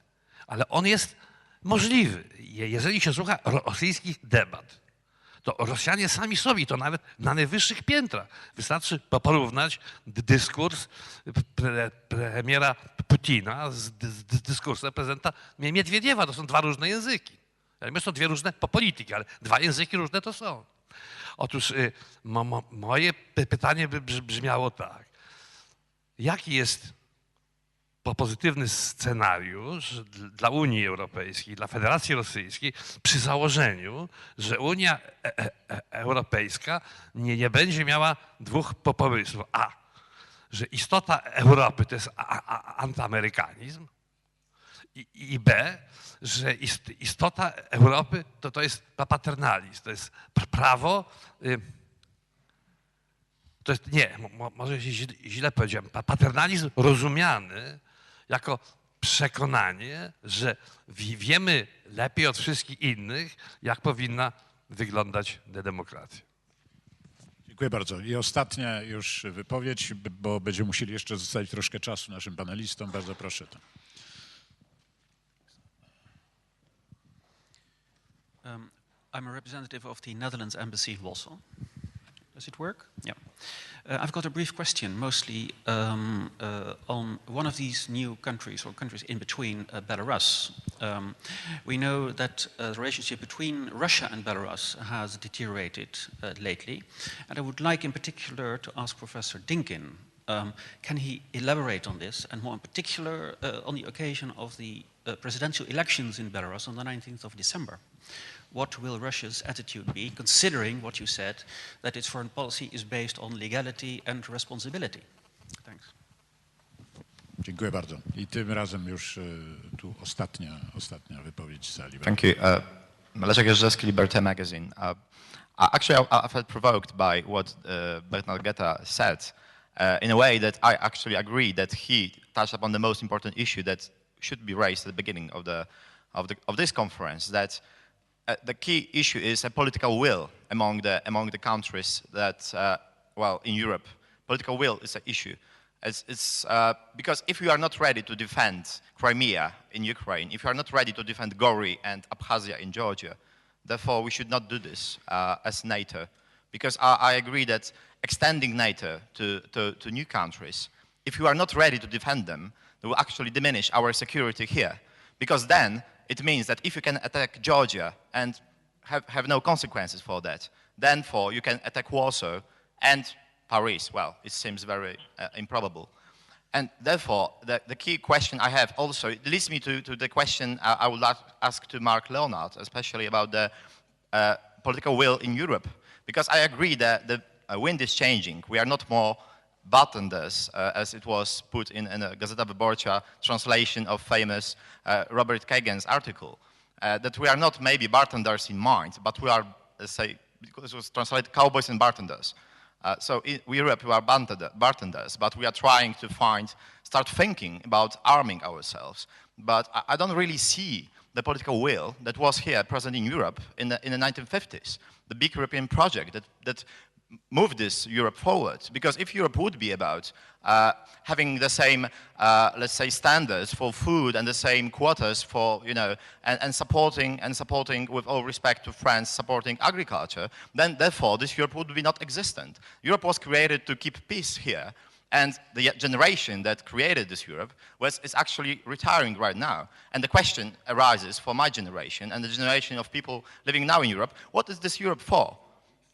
ale on jest możliwy. Jeżeli się słucha rosyjskich debat, to Rosjanie sami sobie, to nawet na najwyższych piętrach, wystarczy porównać dyskurs premiera Putina z dyskursem prezydenta Miedwiediewa. To są dwa różne języki. To są dwie różne polityki, ale dwa języki różne to są. Otóż moje pytanie by brzmiało tak. Jaki jest pozytywny scenariusz dla Unii Europejskiej, dla Federacji Rosyjskiej przy założeniu, że Unia Europejska nie będzie miała dwóch pomysłów. A, że istota Europy to jest antyamerykanizm i B, że istota Europy to jest paternalizm, to jest prawo, to jest, nie, może się źle powiedziałem, paternalizm rozumiany jako przekonanie, że wiemy lepiej od wszystkich innych, jak powinna wyglądać demokracja. Dziękuję bardzo. I ostatnia już wypowiedź, bo będziemy musieli jeszcze zostawić troszkę czasu naszym panelistom. Bardzo proszę. I'm a representative of the Netherlands Embassy in Warsaw. Does it work? Yeah. I've got a brief question, mostly on one of these new countries, or countries in between Belarus. We know that the relationship between Russia and Belarus has deteriorated lately, and I would like in particular to ask Professor Dynkin, can he elaborate on this, and more in particular on the occasion of the presidential elections in Belarus on the 19th of December? What will Russia's attitude be, considering what you said, that its foreign policy is based on legality and responsibility? Thanks. Dziękuję bardzo. I tym razem już tu ostatnia wypowiedź z sali. Thank you. Leszek Jerzewski, Liberté magazine. Actually, I felt provoked by what Bernard Guetta said in a way that I actually agree that he touched upon the most important issue that should be raised at the beginning of this conference, that the key issue is a political will among the countries that, well, in Europe, political will is an issue. It's because if you are not ready to defend Crimea in Ukraine, if you are not ready to defend Gori and Abkhazia in Georgia, therefore we should not do this as NATO. Because I agree that extending NATO to new countries, if you are not ready to defend them, it will actually diminish our security here. Because then it means that if you can attack Georgia and have no consequences for that, then you can attack Warsaw and Paris. Well, it seems very improbable. And therefore, the key question I have also, it leads me to the question I would like to ask to Mark Leonard, especially about the political will in Europe. Because I agree that the wind is changing. We are not more bartenders, as it was put in a Gazeta Wyborcza translation of famous Robert Kagan's article, that we are not maybe bartenders in mind, but we are, let's say, because it was translated cowboys and bartenders. So in Europe, we are bartenders, but we are trying to start thinking about arming ourselves. But I don't really see the political will that was here present in Europe in the 1950s, the big European project that moved this Europe forward. Because if Europe would be about having the same, let's say, standards for food and the same quotas for, you know, and supporting with all respect to France, supporting agriculture, then therefore this Europe would be not existent. Europe was created to keep peace here. And the generation that created this Europe is actually retiring right now. And the question arises for my generation and the generation of people living now in Europe, what is this Europe for?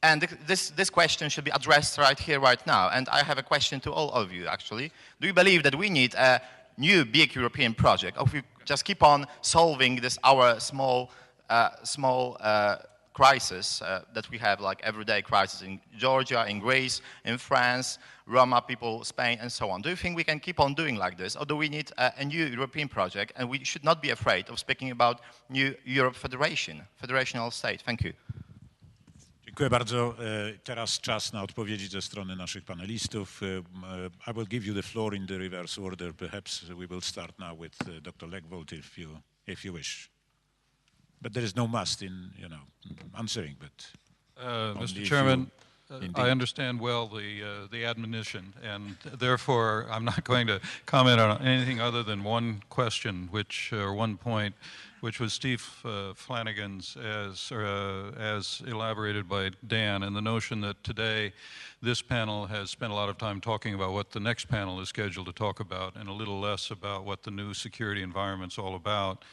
And this question should be addressed right here, right now. And I have a question to all of you, actually. Do you believe that we need a new big European project, or if we just keep on solving our small crisis that we have, like everyday crisis in Georgia, in Greece, in France, Roma people, Spain, and so on? Do you think we can keep on doing like this, or do we need a new European project, and we should not be afraid of speaking about new Europe federational state? Thank you. Dziękuję bardzo. Teraz czas na odpowiedzi ze strony naszych panelistów. I will give you the floor in the reverse order. Perhaps we will start now with Dr. Legvold, if you wish. But there is no must in, you know, answering. But Mr. Chairman, I understand well the admonition, and therefore I'm not going to comment on anything other than one question, one point, which was Steve Flanagan's as elaborated by Dan, and the notion that today this panel has spent a lot of time talking about what the next panel is scheduled to talk about, and a little less about what the new security environment's all about.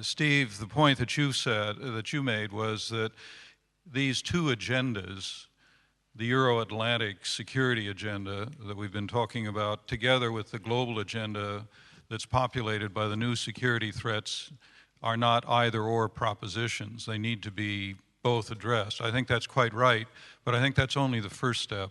Steve, the point that you made was that these two agendas, the Euro-Atlantic security agenda that we've been talking about, together with the global agenda that's populated by the new security threats, are not either-or propositions. They need to be both addressed. I think that's quite right, but I think that's only the first step.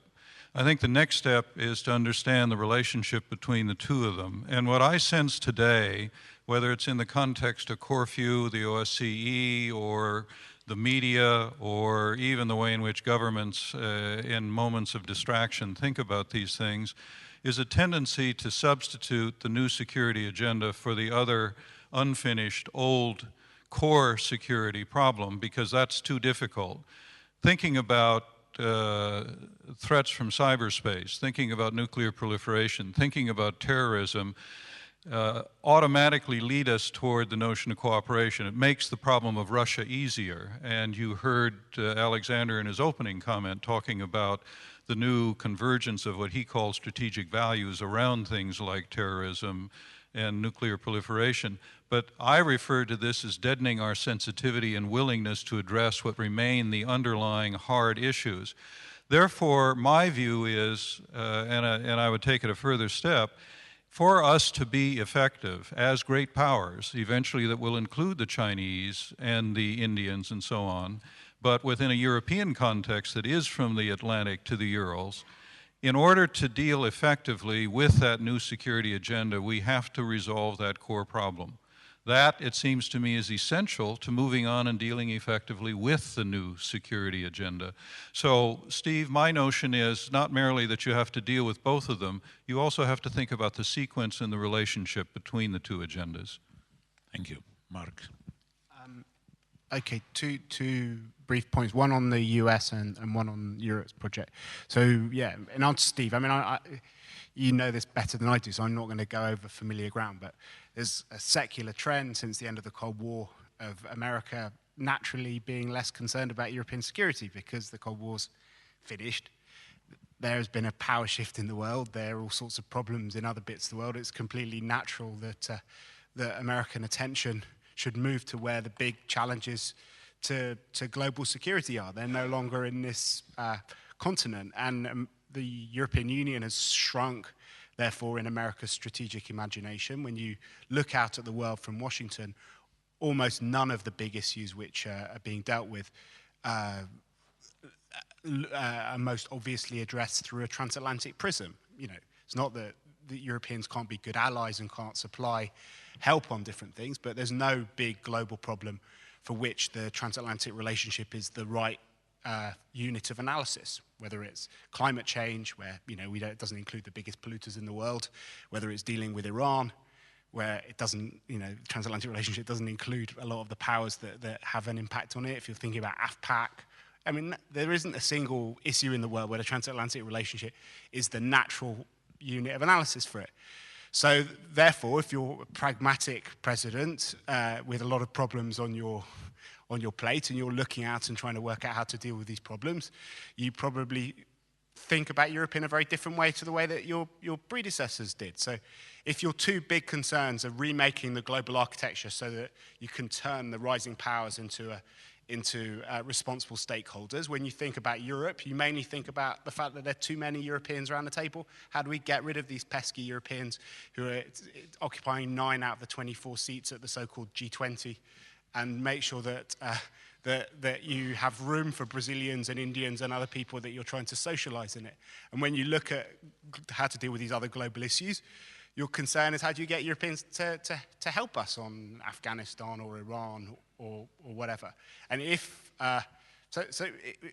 I think the next step is to understand the relationship between the two of them. And what I sense today, whether it's in the context of Corfu, the OSCE, or the media, or even the way in which governments in moments of distraction think about these things, is a tendency to substitute the new security agenda for the other unfinished old core security problem, because that's too difficult. Thinking about threats from cyberspace, thinking about nuclear proliferation, thinking about terrorism, automatically lead us toward the notion of cooperation. It makes the problem of Russia easier. And you heard Aleksandr in his opening comment talking about the new convergence of what he calls strategic values around things like terrorism and nuclear proliferation. But I refer to this as deadening our sensitivity and willingness to address what remain the underlying hard issues. Therefore, my view is, and I would take it a further step, for us to be effective as great powers, eventually that will include the Chinese and the Indians and so on, but within a European context that is from the Atlantic to the Urals, in order to deal effectively with that new security agenda, we have to resolve that core problem. That, it seems to me, is essential to moving on and dealing effectively with the new security agenda. So, Steve, my notion is not merely that you have to deal with both of them, you also have to think about the sequence and the relationship between the two agendas. Thank you. Mark. Okay, two brief points, one on the US and one on Europe's project. So yeah, in answer to Steve, I mean, you know this better than I do, so I'm not going to go over familiar ground, but there's a secular trend since the end of the Cold War of America naturally being less concerned about European security because the Cold War's finished. There has been a power shift in the world. There are all sorts of problems in other bits of the world. It's completely natural that that American attention should move to where the big challenges to global security are. They're no longer in this continent, and the European Union has shrunk, therefore, in America's strategic imagination. When you look out at the world from Washington, almost none of the big issues which are being dealt with are most obviously addressed through a transatlantic prism. You know, it's not that the Europeans can't be good allies and can't supply help on different things, but there's no big global problem for which the transatlantic relationship is the right unit of analysis, whether it's climate change, where, you know, it doesn't include the biggest polluters in the world, whether it's dealing with Iran, where it doesn't, you know, the transatlantic relationship doesn't include a lot of the powers that have an impact on it. If you're thinking about AFPAC, I mean, there isn't a single issue in the world where the transatlantic relationship is the natural unit of analysis for it. So therefore, if you're a pragmatic president with a lot of problems on your plate and you're looking out and trying to work out how to deal with these problems, you probably think about Europe in a very different way to the way that your predecessors did. So if your two big concerns are remaking the global architecture so that you can turn the rising powers into responsible stakeholders, when you think about Europe, you mainly think about the fact that there are too many Europeans around the table. How do we get rid of these pesky Europeans who are occupying 9 out of the 24 seats at the so-called G20, and make sure that that you have room for Brazilians and Indians and other people that you're trying to socialize in it. And when you look at how to deal with these other global issues, your concern is how do you get Europeans to help us on Afghanistan or Iran or whatever. And if so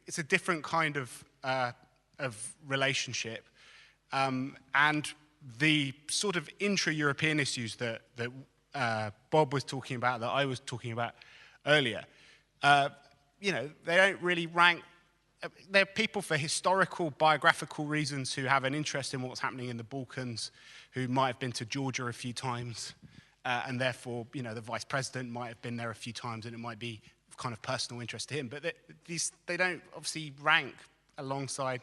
it's a different kind of relationship, and the sort of intra-European issues that Bob was talking about, that I was talking about earlier, you know, they don't really rank. There are people for historical, biographical reasons who have an interest in what's happening in the Balkans, who might have been to Georgia a few times, and therefore, you know, the vice president might have been there a few times, and it might be of kind of personal interest to him. But they don't obviously rank alongside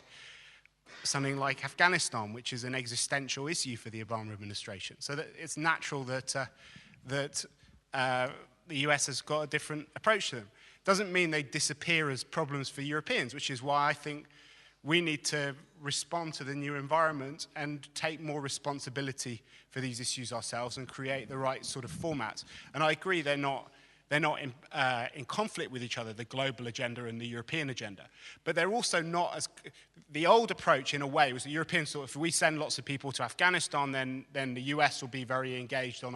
something like Afghanistan, which is an existential issue for the Obama administration. So that it's natural that the US has got a different approach to them. Doesn't mean they disappear as problems for Europeans, which is why I think we need to respond to the new environment and take more responsibility for these issues ourselves and create the right sort of formats. And I agree they're not in conflict with each other, the global agenda and the European agenda. But they're also not as... The old approach, in a way, was the European sort of, if we send lots of people to Afghanistan, then the US will be very engaged on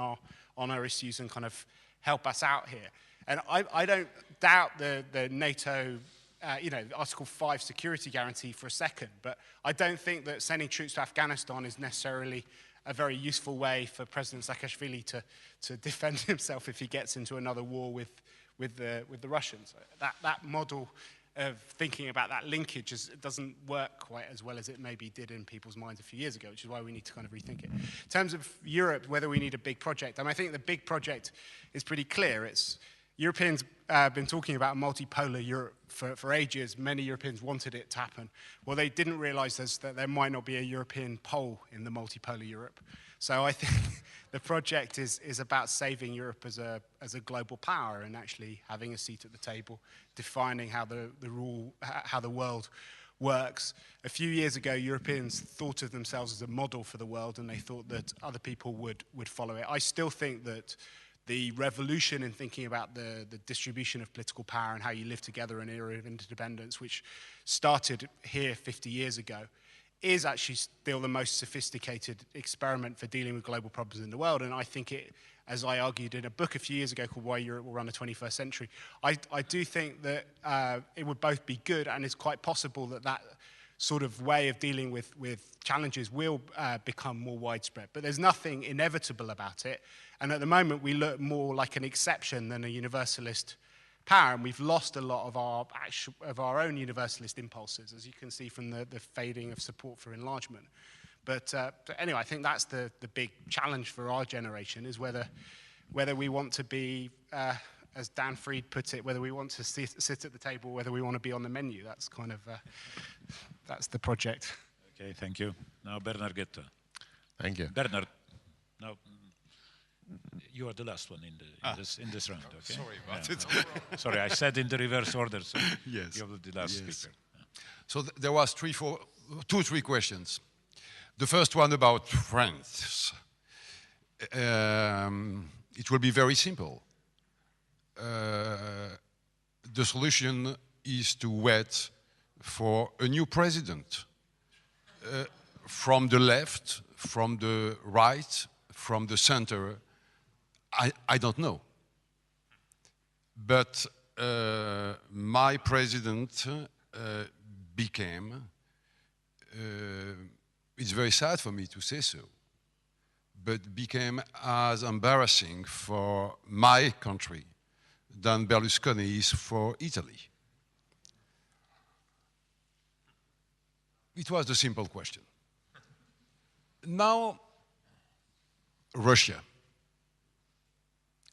our issues and kind of help us out here. And I don't doubt the NATO, Article 5 security guarantee for a second, but I don't think that sending troops to Afghanistan is necessarily a very useful way for President Saakashvili to defend himself if he gets into another war with the Russians. That model of thinking about that linkage doesn't work quite as well as it maybe did in people's minds a few years ago, which is why we need to kind of rethink it. In terms of Europe, whether we need a big project, I think the big project is pretty clear. Europeans have been talking about a multipolar Europe for ages. Many Europeans wanted it to happen. What they didn't realize is that there might not be a European pole in the multipolar Europe. So I think the project is about saving Europe as a global power and actually having a seat at the table, defining how the world works. A few years ago, Europeans thought of themselves as a model for the world, and they thought that other people would follow it. I still think that the revolution in thinking about the distribution of political power and how you live together in an era of interdependence, which started here 50 years ago, is actually still the most sophisticated experiment for dealing with global problems in the world. And I think it, as I argued in a book a few years ago called Why Europe Will Run the 21st Century, I do think that it would both be good and it's quite possible that sort of way of dealing with challenges will become more widespread. But there's nothing inevitable about it. And at the moment, we look more like an exception than a universalist power. And we've lost a lot of our own universalist impulses, as you can see from the fading of support for enlargement. But anyway, I think that's the big challenge for our generation, is whether we want to be, as Dan Fried put it, whether we want to sit at the table, whether we want to be on the menu. That's kind of, that's the project. Okay, thank you. Now Bernard Guetta. Thank you. Bernard, now you are the last one in this round. Okay. Sorry about it. Sorry, I said in the reverse order. So yes. You're the last speaker. So there was 3 questions. The first one about France. It will be very simple. The solution is to wait for a new president. From the left, from the right, from the center, I don't know. But my president became, it's very sad for me to say so, but became as embarrassing for my country than Berlusconi is for Italy. It was the simple question. Now, Russia.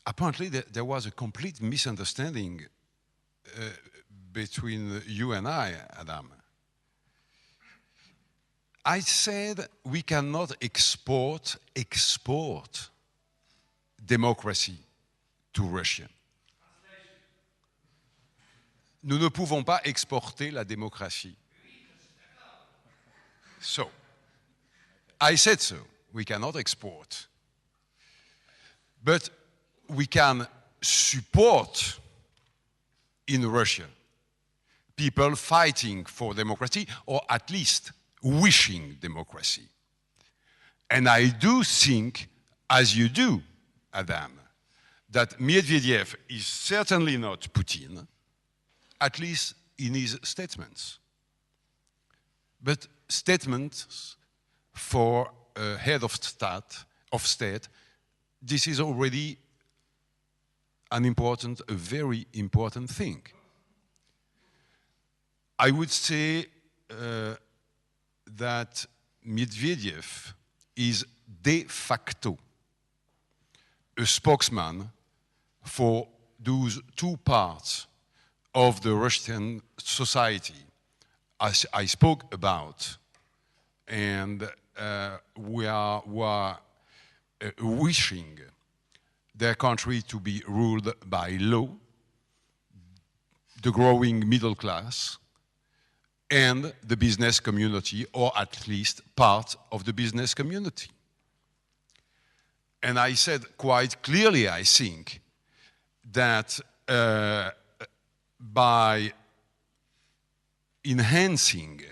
Apparently, there was a complete misunderstanding between you and I, Adam. I said we cannot export democracy to Russia. Nous ne pouvons pas exporter la démocratie. So, I said so. We cannot export. But we can support in Russia people fighting for democracy, or at least wishing democracy. And I do think, as you do, Adam, that Medvedev is certainly not Putin, at least in his statements. But statements for a head of state, this is already a very important thing. I would say that Medvedev is de facto a spokesman for those 2 parts of the Russian society as I spoke about, and who are wishing their country to be ruled by law, the growing middle class, and the business community, or at least part of the business community. And I said quite clearly, I think, that by enhancing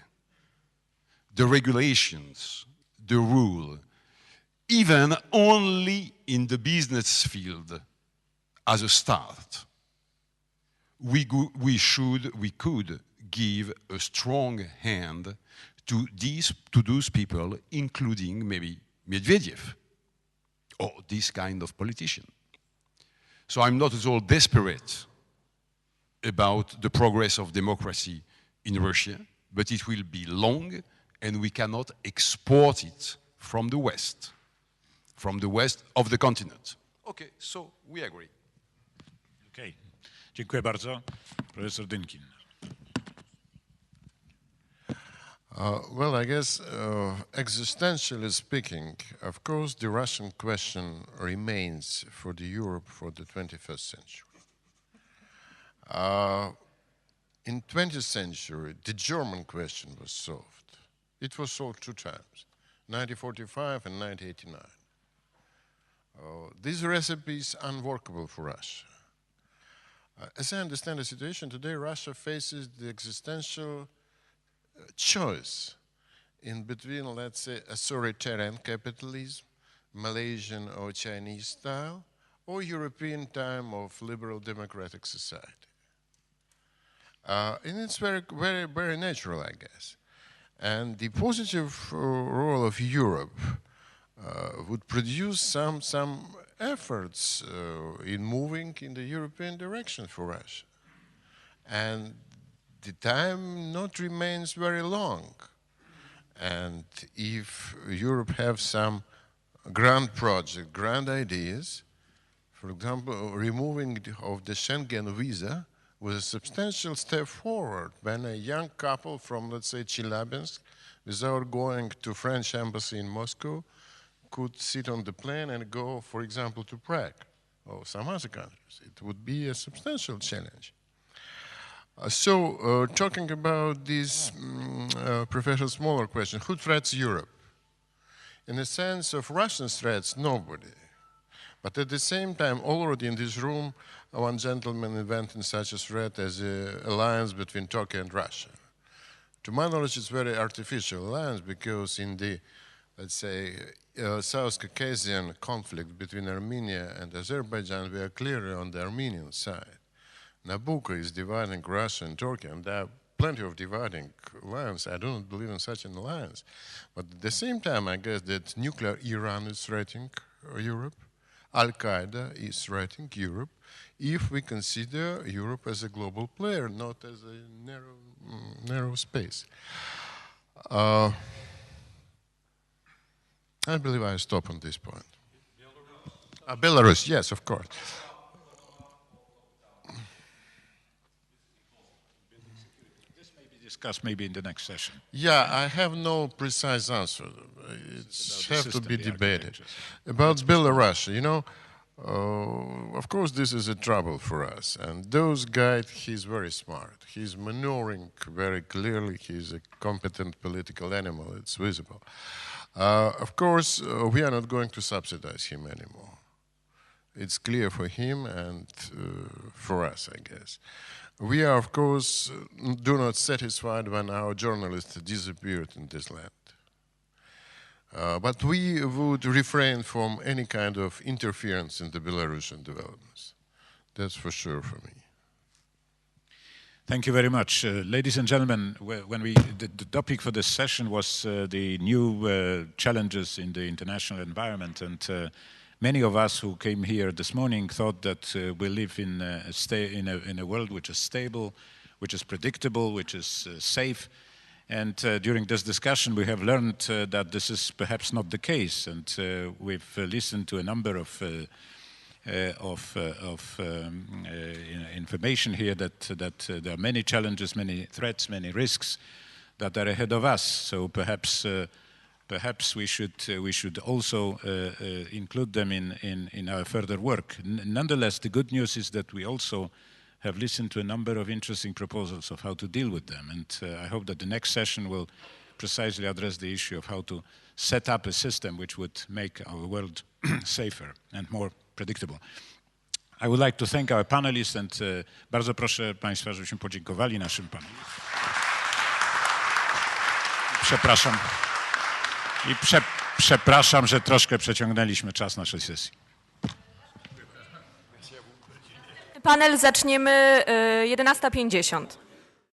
the regulations, the rule, even only in the business field as a start, we could give a strong hand to those people, including maybe Medvedev or this kind of politician. So I'm not at all desperate about the progress of democracy in Russia, but it will be long, and we cannot export it from the west of the continent. Okay, so we agree. Okay, dziękuję bardzo. Professor Dynkin. Well, I guess, existentially speaking, of course, the Russian question remains for the Europe for the 21st century. In 20th century, the German question was solved. It was solved 2 times, 1945 and 1989. This recipe is unworkable for Russia. As I understand the situation today, Russia faces the existential choice in between, let's say, authoritarian capitalism, Malaysian or Chinese style, or European time of liberal democratic society. And it's very, very, very natural, I guess. And the positive role of Europe would produce some efforts in moving in the European direction for Russia. And the time not remains very long. And if Europe have some grand project, grand ideas, for example, removing of the Schengen visa was a substantial step forward when a young couple from, let's say, Chelyabinsk, without going to French embassy in Moscow, could sit on the plane and go, for example, to Prague or some other countries. It would be a substantial challenge. Talking about this Professor Smaller question, who threats Europe? In the sense of Russian threats, nobody. But at the same time, already in this room, one gentleman invented such a threat as an alliance between Turkey and Russia. To my knowledge, it's a very artificial alliance because in the, let's say, South Caucasian conflict between Armenia and Azerbaijan, we are clearly on the Armenian side. Nabucco is dividing Russia and Turkey, and there are plenty of dividing alliances. I don't believe in such an alliance. But at the same time, I guess that nuclear Iran is threatening Europe. Al-Qaeda is threatening Europe if we consider Europe as a global player, not as a narrow space. I believe I stop on this point. Belarus, yes, of course. Discuss maybe in the next session. Yeah, I have no precise answer. It has to be debated. About Belarus, you know, of course this is a trouble for us. And those guy, he's very smart. He's maneuvering very clearly. He's a competent political animal. It's visible. Of course, we are not going to subsidize him anymore. It's clear for him and for us, I guess. We are, of course, do not satisfied when our journalists disappeared in this land. But we would refrain from any kind of interference in the Belarusian developments. That's for sure for me. Thank you very much. Ladies and gentlemen, the topic for this session was the new challenges in the international environment, and many of us who came here this morning thought that we live in a world which is stable, which is predictable, which is safe. And during this discussion, we have learned that this is perhaps not the case. And we've listened to a number of information here that there are many challenges, many threats, many risks that are ahead of us. So perhaps we should also include them in our further work. Nonetheless, the good news is that we also have listened to a number of interesting proposals of how to deal with them. And I hope that the next session will precisely address the issue of how to set up a system which would make our world safer and more predictable. I would like to thank our panelists and bardzo proszę Państwa, żebyśmy podziękowali naszym panelistom. Przepraszam, że troszkę przeciągnęliśmy czas naszej sesji. Panel zaczniemy 11:50.